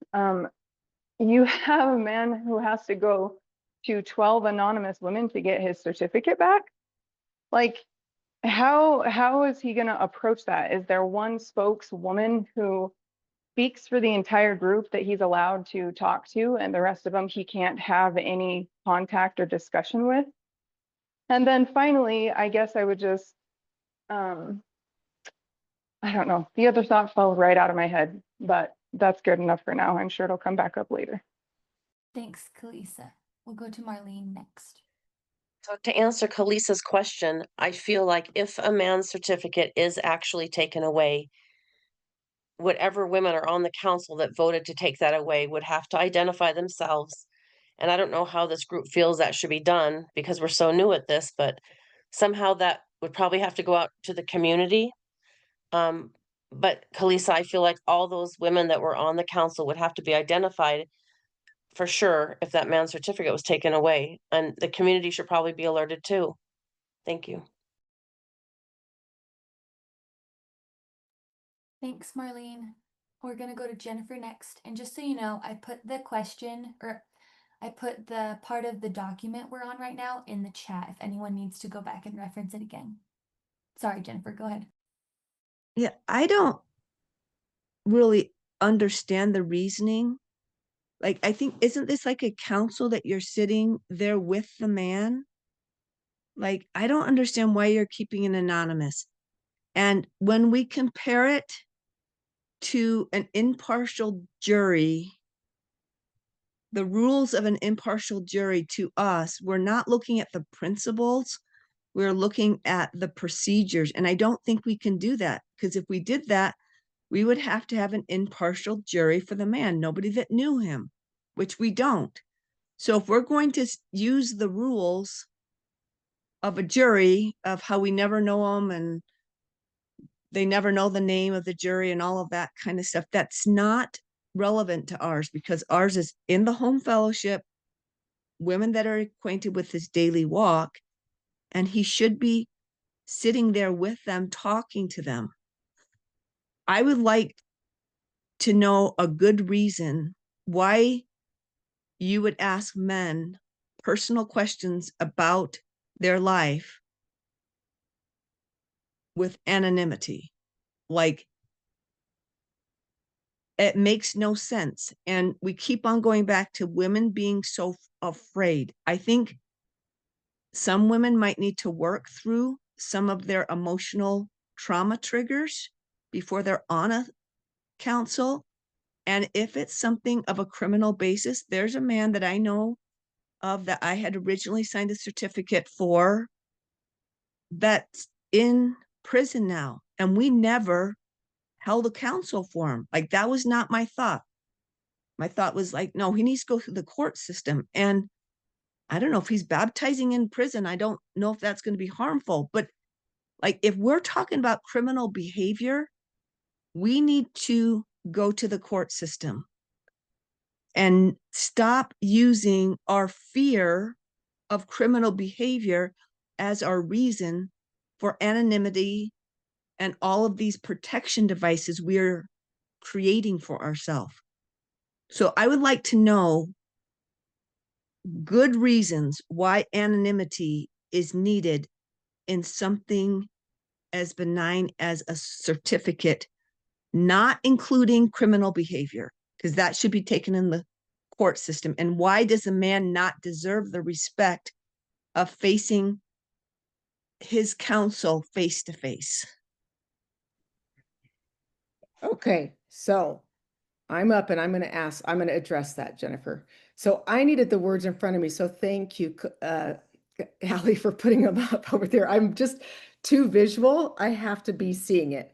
you have a man who has to go to 12 anonymous women to get his certificate back. Like, how is he going to approach that? Is there one spokeswoman who speaks for the entire group that he's allowed to talk to, and the rest of them he can't have any contact or discussion with? And then finally, I guess I would just, I don't know, the other thought fell right out of my head, but that's good enough for now. I'm sure it'll come back up later. Thanks, Kalisa. We'll go to Marlene next. So to answer Kalisa's question, I feel like if a man's certificate is actually taken away, whatever women are on the council that voted to take that away would have to identify themselves. And I don't know how this group feels that should be done because we're so new at this, but somehow that would probably have to go out to the community. But Kalisa, I feel like all those women that were on the council would have to be identified for sure if that man's certificate was taken away, and the community should probably be alerted too. Thank you. Thanks, Marlene. We're gonna go to Jennifer next. And just so you know, I put the question, or I put the part of the document we're on right now in the chat if anyone needs to go back and reference it again. Sorry, Jennifer, go ahead. Yeah, I don't really understand the reasoning. Like, I think, isn't this like a council that you're sitting there with the man? Like, I don't understand why you're keeping it anonymous. And when we compare it to an impartial jury, the rules of an impartial jury to us, we're not looking at the principles, we're looking at the procedures. And I don't think we can do that, because if we did that, we would have to have an impartial jury for the man, nobody that knew him, which we don't. So if we're going to use the rules of a jury of how we never know them and they never know the name of the jury and all of that kind of stuff, that's not relevant to ours, because ours is in the home fellowship, women that are acquainted with his daily walk, and he should be sitting there with them, talking to them. I would like to know a good reason why you would ask men personal questions about their life with anonymity. Like, it makes no sense. And we keep on going back to women being so afraid. I think some women might need to work through some of their emotional trauma triggers before they're on a council. And if it's something of a criminal basis, there's a man that I know of that I had originally signed a certificate for that's in prison now. And we never held a council for him. Like, that was not my thought. My thought was like, no, he needs to go through the court system. And I don't know if he's baptizing in prison. I don't know if that's going to be harmful. But like, if we're talking about criminal behavior, we need to go to the court system and stop using our fear of criminal behavior as our reason for anonymity and all of these protection devices we're creating for ourselves. So I would like to know good reasons why anonymity is needed in something as benign as a certificate, not including criminal behavior, because that should be taken in the court system. And why does a man not deserve the respect of facing his counsel face to face? Okay, so I'm up and I'm going to address that, Jennifer. So I needed the words in front of me. So thank you, Allie, for putting them up over there. I'm just too visual. I have to be seeing it.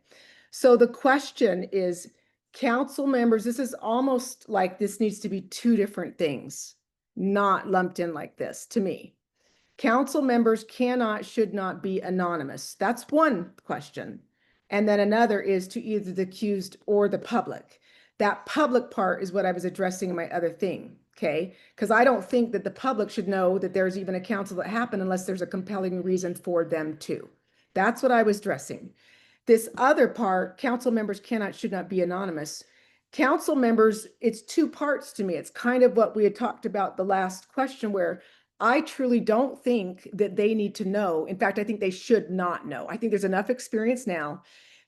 So the question is, council members, this is almost like this needs to be two different things, not lumped in like this to me. Council members should not be anonymous. That's one question. And then another is to either the accused or the public. That public part is what I was addressing in my other thing, okay? Because I don't think that the public should know that there's even a council that happened unless there's a compelling reason for them to. That's what I was addressing. This other part, council members should not be anonymous. Council members, it's two parts to me. It's kind of what we had talked about the last question, where I truly don't think that they need to know. In fact, I think they should not know. I think there's enough experience now.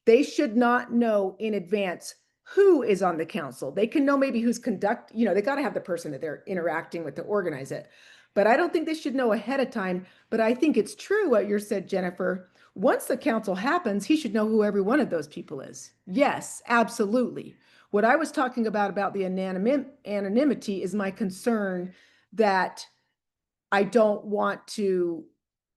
They should not know in advance who is on the council. They can know maybe who's they got to have the person that they're interacting with to organize it. But I don't think they should know ahead of time. But I think it's true what you said, Jennifer. Once the council happens, he should know who every one of those people is. Yes, absolutely. What I was talking about the anonymity is my concern that I don't want to,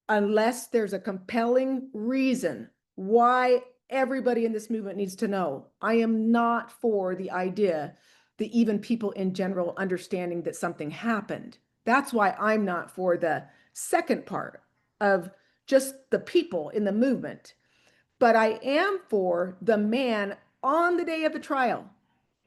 unless there's a compelling reason why everybody in this movement needs to know. I am not for the idea that even people in general understanding that something happened. That's why I'm not for the second part of just the people in the movement. But I am for the man on the day of the trial,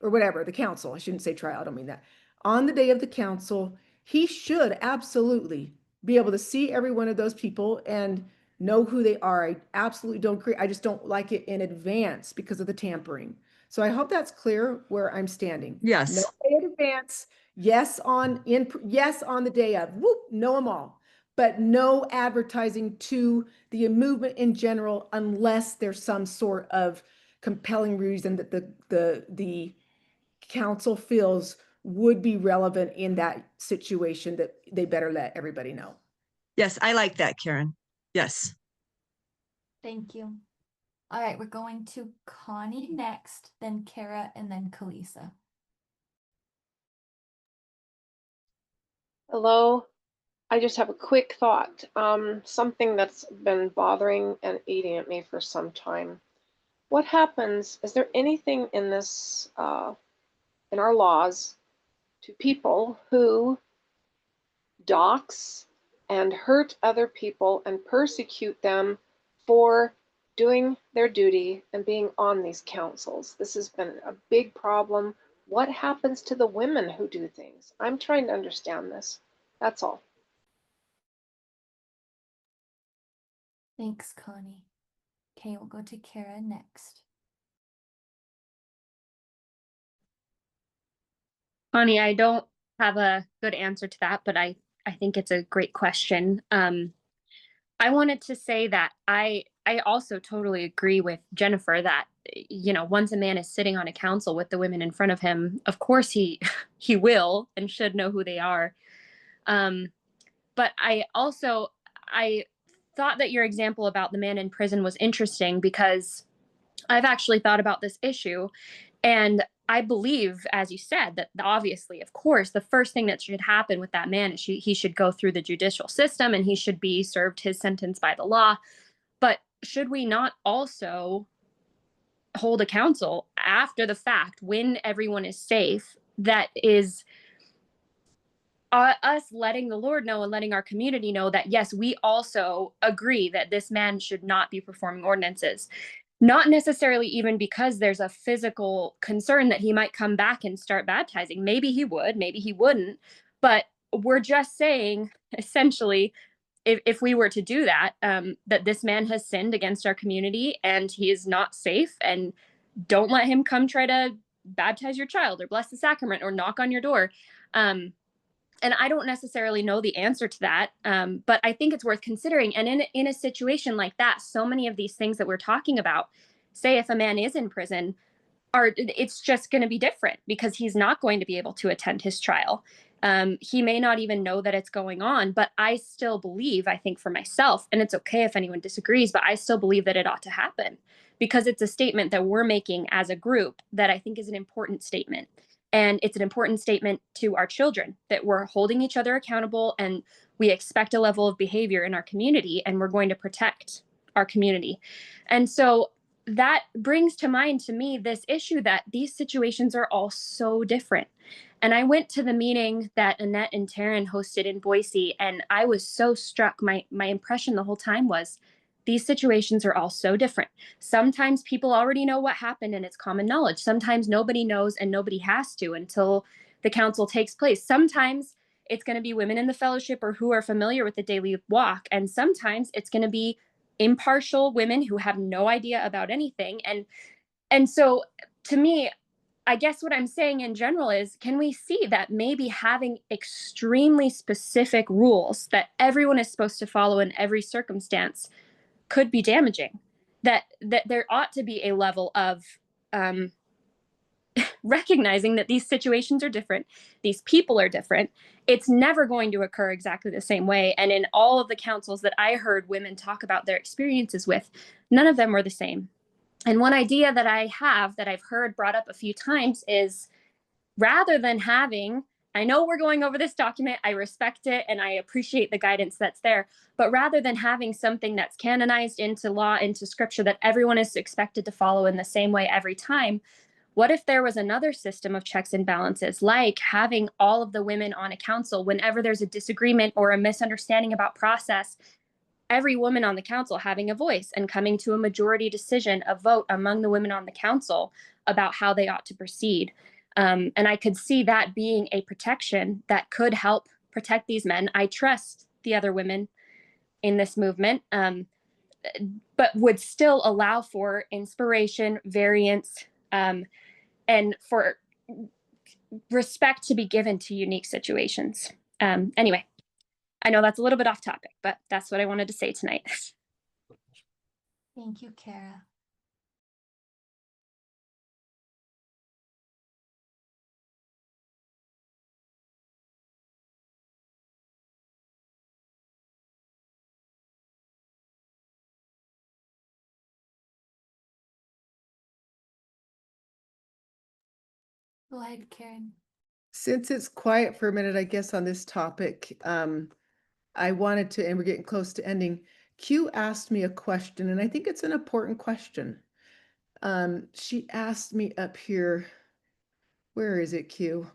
or whatever, the council. I shouldn't say trial, I don't mean that. On the day of the council, he should absolutely be able to see every one of those people and know who they are. I absolutely don't agree. I just don't like it in advance because of the tampering. So I hope that's clear where I'm standing. No Yes. way in advance. Yes on the day of. Whoop, know them all. But no advertising to the movement in general unless there's some sort of compelling reason that the council feels would be relevant in that situation, that they better let everybody know. Yes, I like that, Karen. Yes. Thank you. All right, we're going to Connie next, then Kara, and then Kalisa. Hello. I just have a quick thought. Something that's been bothering and eating at me for some time. What happens, is there anything in this, in our laws to people who dox and hurt other people and persecute them for doing their duty and being on these councils? This has been a big problem. What happens to the women who do things? I'm trying to understand this. That's all. Thanks, Connie. Okay, we'll go to Kara next. Connie, I don't have a good answer to that, but I think it's a great question. I wanted to say that I also totally agree with Jennifer that, you know, once a man is sitting on a council with the women in front of him, of course he he will and should know who they are. But I thought that your example about the man in prison was interesting because I've actually thought about this issue, and I believe, as you said, that obviously, of course, the first thing that should happen with that man is he should go through the judicial system and he should be served his sentence by the law. But should we not also hold a council after the fact when everyone is safe that is us letting the Lord know and letting our community know that, yes, we also agree that this man should not be performing ordinances? Not necessarily even because there's a physical concern that he might come back and start baptizing. Maybe he would, maybe he wouldn't. But we're just saying, essentially, if we were to do that, that this man has sinned against our community and he is not safe, and don't let him come try to baptize your child or bless the sacrament or knock on your door. And I don't necessarily know the answer to that, but I think it's worth considering. And in a situation like that, so many of these things that we're talking about, say if a man is in prison, it's just going to be different because he's not going to be able to attend his trial. He may not even know that it's going on, but I still believe, I think for myself, and it's okay if anyone disagrees, but I still believe that it ought to happen because it's a statement that we're making as a group that I think is an important statement. And it's an important statement to our children that we're holding each other accountable and we expect a level of behavior in our community and we're going to protect our community. And so that brings to mind to me this issue that these situations are all so different. And I went to the meeting that Annette and Taryn hosted in Boise, and I was so struck. My impression the whole time was these situations are all so different. Sometimes people already know what happened and it's common knowledge. Sometimes nobody knows and nobody has to until the council takes place. Sometimes it's going to be women in the fellowship or who are familiar with the daily walk. And sometimes it's going to be impartial women who have no idea about anything. And so to me, I guess what I'm saying in general is, can we see that maybe having extremely specific rules that everyone is supposed to follow in every circumstance could be damaging? That there ought to be a level of recognizing that these situations are different, these people are different. It's never going to occur exactly the same way. And in all of the councils that I heard women talk about their experiences with, none of them were the same. And one idea that I have that I've heard brought up a few times is, rather than having, I know we're going over this document, I respect it, and I appreciate the guidance that's there, but rather than having something that's canonized into law, into scripture, that everyone is expected to follow in the same way every time, what if there was another system of checks and balances, like having all of the women on a council, whenever there's a disagreement or a misunderstanding about process, every woman on the council having a voice and coming to a majority decision, a vote among the women on the council about how they ought to proceed. And I could see that being a protection that could help protect these men. I trust the other women in this movement, but would still allow for inspiration, variance, and for respect to be given to unique situations. Anyway, I know that's a little bit off topic, but that's what I wanted to say tonight. Thank you, Kara. Go ahead, Karen. Since it's quiet for a minute, I guess, on this topic, I wanted to, and we're getting close to ending. Q asked me a question, and I think it's an important question. She asked me up here, where is it, Q?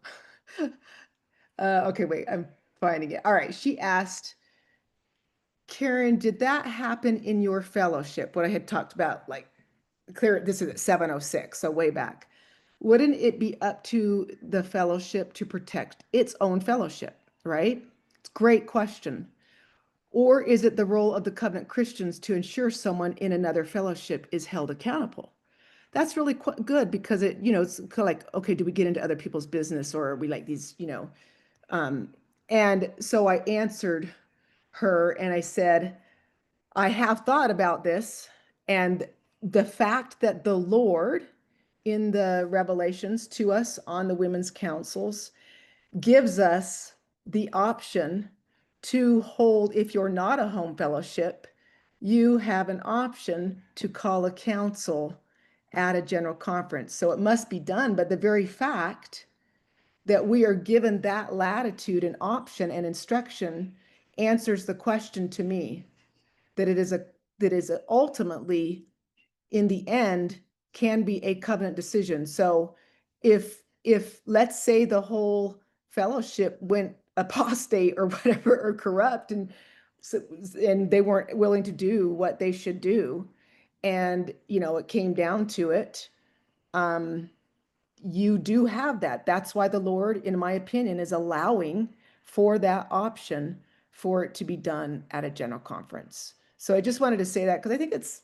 Okay, wait, I'm finding it. All right, she asked, Karen, did that happen in your fellowship? What I had talked about, like, clear, this is at 7:06, so way back. Wouldn't it be up to the fellowship to protect its own fellowship, right? It's a great question. Or is it the role of the covenant Christians to ensure someone in another fellowship is held accountable? That's really good, because it, it's kind of like, okay, do we get into other people's business, or are we like these, and so I answered her and I said, I have thought about this, and the fact that the Lord in the revelations to us on the women's councils gives us the option to hold, if you're not a home fellowship, you have an option to call a council at a general conference. So it must be done, but the very fact that we are given that latitude and option and instruction answers the question to me, that it is ultimately, in the end, can be a covenant decision. So if let's say the whole fellowship went apostate or whatever, or corrupt, and they weren't willing to do what they should do, and it came down to it, you do have that. That's why the Lord, in my opinion, is allowing for that option for it to be done at a general conference. So I just wanted to say that, because I think it's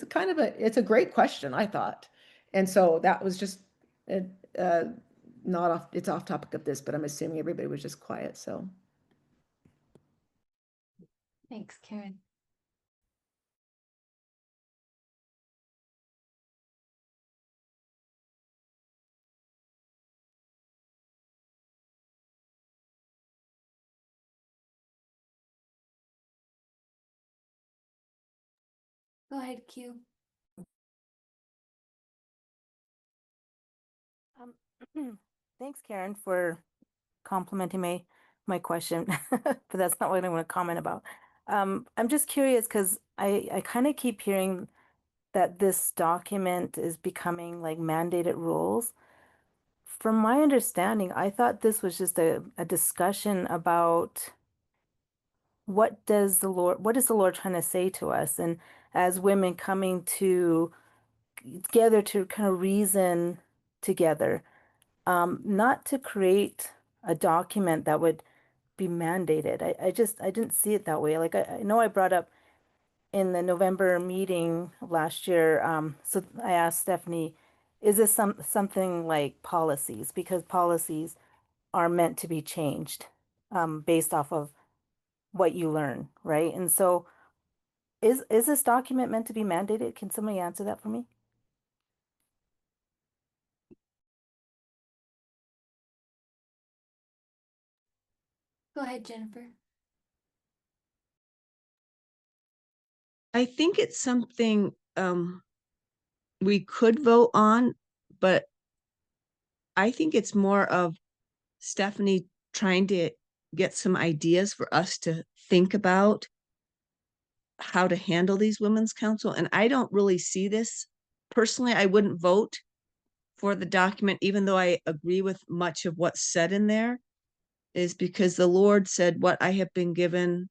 kind of it's a great question, I thought. And so that was just not off, it's off topic of this, but I'm assuming everybody was just quiet, so. Thanks, Karen. Go ahead, Q. Thanks, Karen, for complimenting my question, but that's not what I want to comment about. I'm just curious, because I kind of keep hearing that this document is becoming like mandated rules. From my understanding, I thought this was just a discussion about what is the Lord trying to say to us, and as women coming together to kind of reason together, not to create a document that would be mandated. I didn't see it that way. Like, I know I brought up in the November meeting last year, so I asked Stephanie is this something like policies? Because policies are meant to be changed based off of what you learn, right? And so is this document meant to be mandated? Can somebody answer that for me? Go ahead, Jennifer. I think it's something we could vote on, but I think it's more of Stephanie trying to get some ideas for us to think about how to handle these women's council. And I don't really see this. Personally, I wouldn't vote for the document, even though I agree with much of what's said in there, is because the Lord said, what I have been given,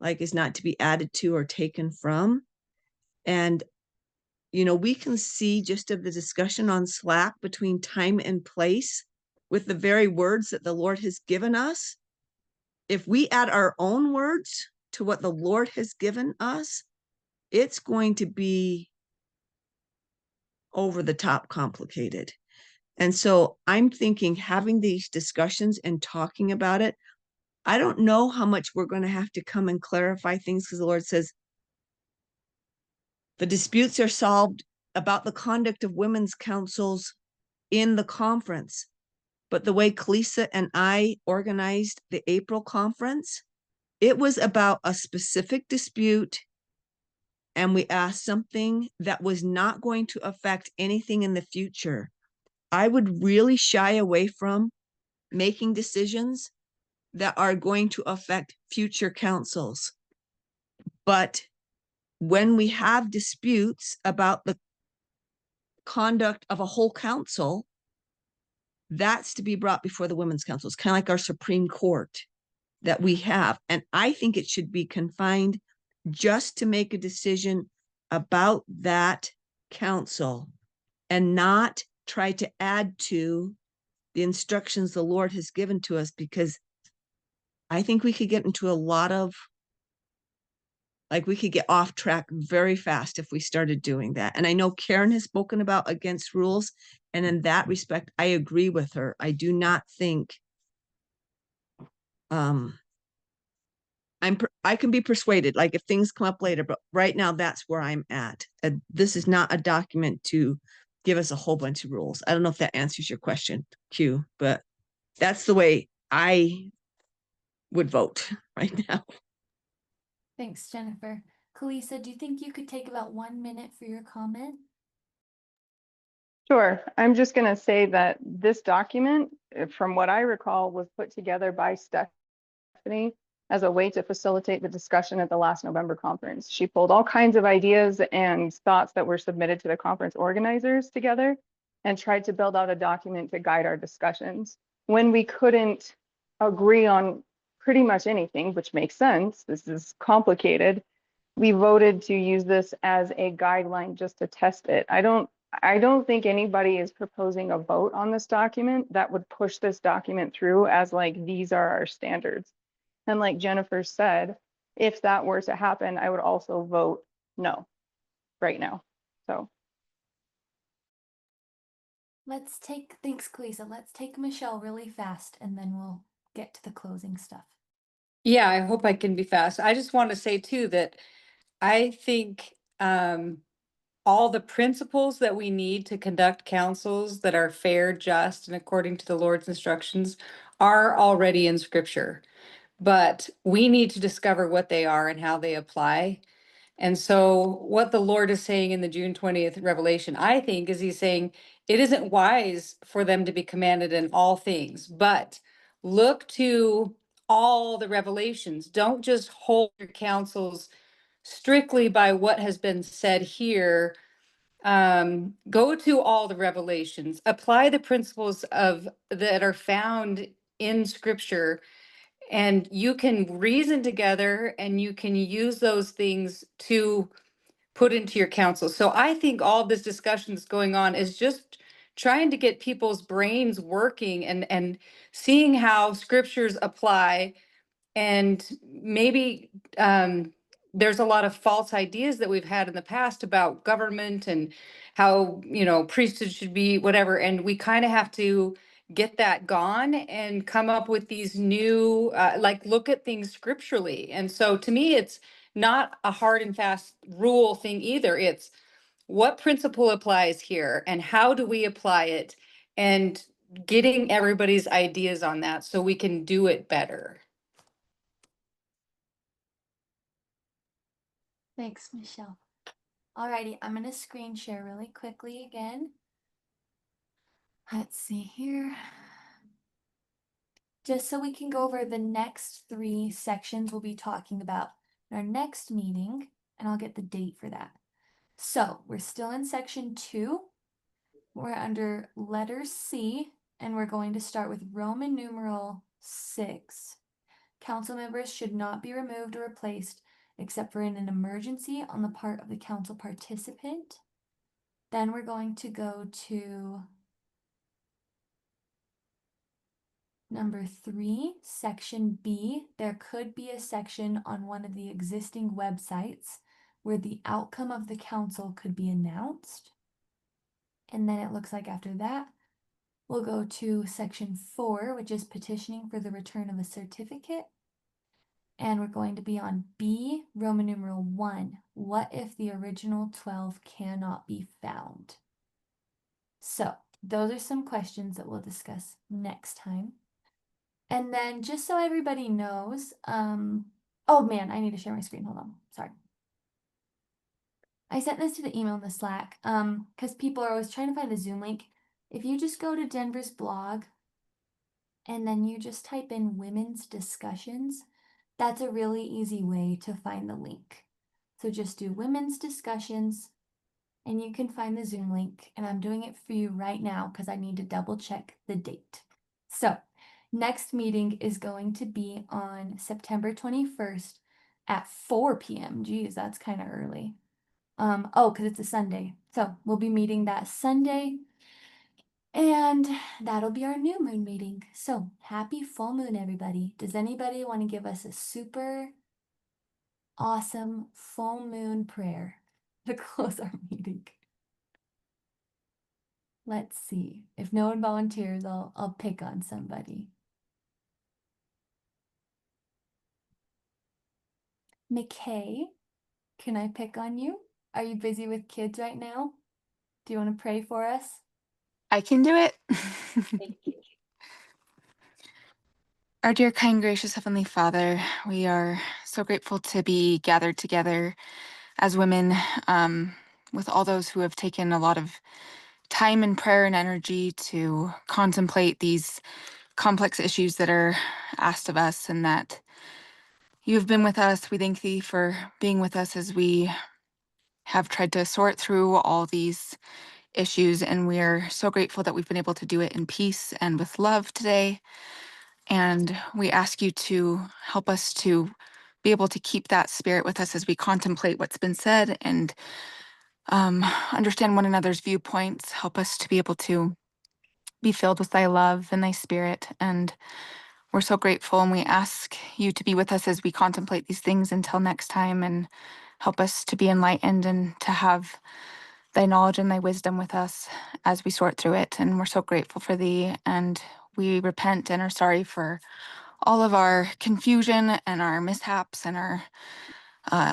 like, is not to be added to or taken from. And, you know, we can see just of the discussion on Slack between time and place with the very words that the Lord has given us. If we add our own words to what the Lord has given us, it's going to be over the top complicated. And so I'm thinking having these discussions and talking about it, I don't know how much we're going to have to come and clarify things, because the Lord says the disputes are solved about the conduct of women's councils in the conference. But the way Kalisa and I organized the April conference, it was about a specific dispute, and we asked something that was not going to affect anything in the future. I would really shy away from making decisions that are going to affect future councils. But when we have disputes about the conduct of a whole council, that's to be brought before the women's council. It's kind of like our Supreme Court that we have. And I think it should be confined just to make a decision about that council and not try to add to the instructions the Lord has given to us, because I think we could get into a lot of, like, we could get off track very fast if we started doing that. And I know Karen has spoken about against rules. And in that respect, I agree with her. I do not think I can be persuaded, like, if things come up later, but right now that's where I'm at. This is not a document to give us a whole bunch of rules. I don't know if that answers your question, Q, but that's the way I would vote right now. Thanks, Jennifer. Kalisa, do you think you could take about 1 minute for your comment? Sure. I'm just going to say that this document, from what I recall, was put together by Stephanie as a way to facilitate the discussion at the last November conference. She pulled all kinds of ideas and thoughts that were submitted to the conference organizers together and tried to build out a document to guide our discussions. When we couldn't agree on pretty much anything, which makes sense, this is complicated, we voted to use this as a guideline just to test it. I don't think anybody is proposing a vote on this document that would push this document through as like, these are our standards. And like Jennifer said, if that were to happen, I would also vote no right now. So. Thanks, Kalisa. Let's take Michelle really fast and then we'll get to the closing stuff. Yeah, I hope I can be fast. I just want to say too that I think all the principles that we need to conduct councils that are fair, just, and according to the Lord's instructions are already in Scripture. But we need to discover what they are and how they apply. And so what the Lord is saying in the June 20th revelation, I think, is he's saying it isn't wise for them to be commanded in all things, but look to all the revelations. Don't just hold your counsels strictly by what has been said here. Go to all the revelations, apply the principles of that are found in Scripture, and you can reason together and you can use those things to put into your counsel. So I think all this discussion that's going on is just trying to get people's brains working and seeing how scriptures apply, and maybe there's a lot of false ideas that we've had in the past about government and how, you know, priesthood should be whatever. And we kind of have to get that gone and come up with these new, like look at things scripturally. And so to me, it's not a hard and fast rule thing either. It's what principle applies here and how do we apply it, and getting everybody's ideas on that so we can do it better. Thanks, Michelle. Alrighty, I'm gonna screen share really quickly again. Let's see here. Just so we can go over the next 3 sections we'll be talking about in our next meeting, and I'll get the date for that. So we're still in section 2. We're under letter C, and we're going to start with Roman numeral 6. Council members should not be removed or replaced except for in an emergency on the part of the council participant. Then we're going to go to number 3, section B. There could be a section on one of the existing websites where the outcome of the council could be announced. And then it looks like after that, we'll go to section 4, which is petitioning for the return of a certificate. And we're going to be on B, Roman numeral 1. What if the original 12 cannot be found? So those are some questions that we'll discuss next time. And then just so everybody knows, oh man, I need to share my screen. Hold on. Sorry. I sent this to the email in the Slack, because people are always trying to find the Zoom link. If you just go to Denver's blog and then you just type in women's discussions, that's a really easy way to find the link. So just do women's discussions and you can find the Zoom link. And I'm doing it for you right now because I need to double check the date. So next meeting is going to be on September 21st at 4 p.m. Geez, that's kind of early. Oh, because it's a Sunday. So we'll be meeting that Sunday. And that'll be our new moon meeting. So happy full moon, everybody. Does anybody want to give us a super awesome full moon prayer to close our meeting? Let's see. If no one volunteers, I'll pick on somebody. McKay, can I pick on you? Are you busy with kids right now? Do you want to pray for us? I can do it. Thank you. Our dear, kind, gracious Heavenly Father, we are so grateful to be gathered together as women, with all those who have taken a lot of time and prayer and energy to contemplate these complex issues that are asked of us, and that you have been with us. We thank thee for being with us as we have tried to sort through all these issues, and we are so grateful that we've been able to do it in peace and with love today. And we ask you to help us to be able to keep that spirit with us as we contemplate what's been said and understand one another's viewpoints. Help us to be able to be filled with thy love and thy spirit. And we're so grateful, and we ask you to be with us as we contemplate these things until next time, and help us to be enlightened and to have thy knowledge and thy wisdom with us as we sort through it. And we're so grateful for thee, and we repent and are sorry for all of our confusion and our mishaps and our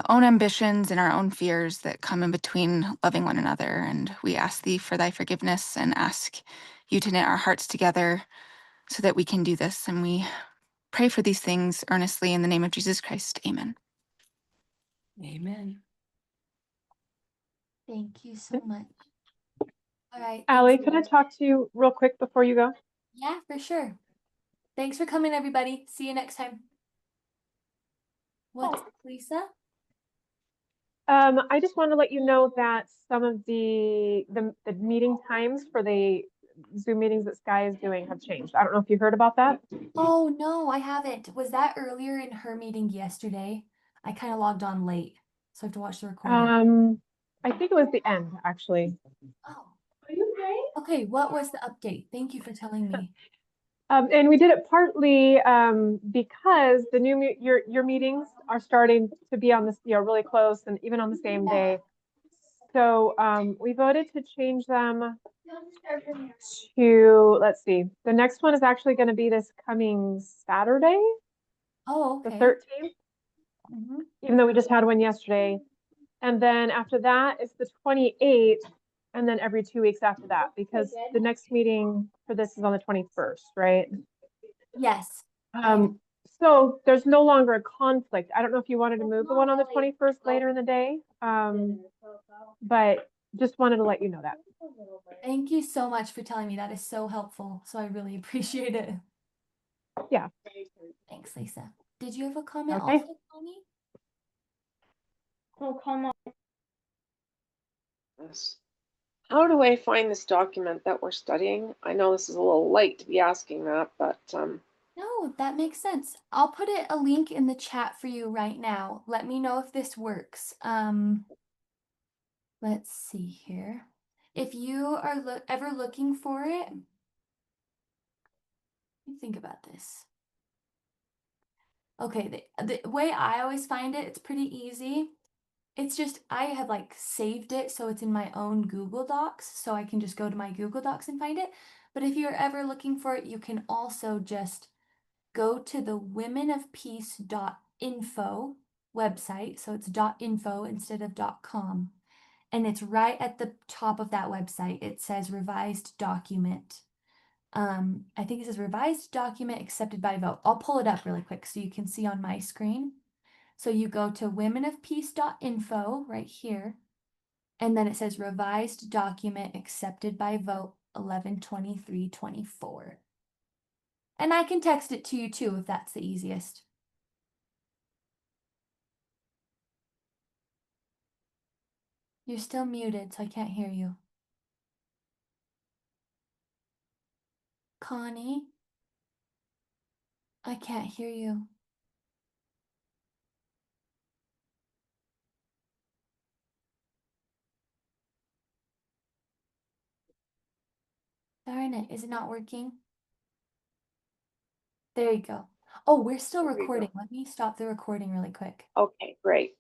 own ambitions and our own fears that come in between loving one another. And we ask thee for thy forgiveness and ask you to knit our hearts together so that we can do this. And we pray for these things earnestly in the name of Jesus Christ. Amen. Amen. Thank you so much. All right. Allie, thanks, can I Lord. talk to you real quick before you go? Yeah, for sure. Thanks for coming, everybody. See you next time. What's up, Lisa? I just want to let you know that some of the meeting times for the Zoom meetings that Sky is doing have changed. I don't know if you heard about that. Oh, no, I haven't. Was that earlier in her meeting yesterday? I kind of logged on late, so I have to watch the recording. I think it was the end, actually. Oh. Are you okay? Okay, what was the update? Thank you for telling me. And we did it partly because the your meetings are starting to be on this, really close and even on the same day. So we voted to change them to, let's see, the next one is actually going to be this coming Saturday, Oh, the okay. 13th, Mhm. even though we just had one yesterday. And then after that, it's the 28th, and then every 2 weeks after that, because the next meeting for this is on the 21st, right? Yes. So there's no longer a conflict. I don't know if you wanted to move the one on the 21st later in the day, but just wanted to let you know that. Thank you so much for telling me. That is so helpful. So I really appreciate it. Yeah. Thanks, Lisa. Did you have a comment Okay. also, Connie? Oh, come on. Yes. How do I find this document that we're studying? I know this is a little late to be asking that, but No, that makes sense. I'll put a link in the chat for you right now. Let me know if this works. Let's see here. If you are ever looking for it, let me think about this. Okay, the way I always find it, it's pretty easy. It's just, I have like saved it so it's in my own Google Docs, so I can just go to my Google Docs and find it. But if you're ever looking for it, you can also just go to the womenofpeace.info website. So it's .info instead of .com. And it's right at the top of that website. It says revised document. I think it says revised document accepted by vote. I'll pull it up really quick so you can see on my screen. So you go to womenofpeace.info right here, and then it says revised document accepted by vote 11/23/24. And I can text it to you too if that's the easiest. You're still muted, so I can't hear you. Connie? I can't hear you. Darn it, is it not working? There you go. Oh, we're still There we go. recording. Let me stop the recording really quick. Okay, great.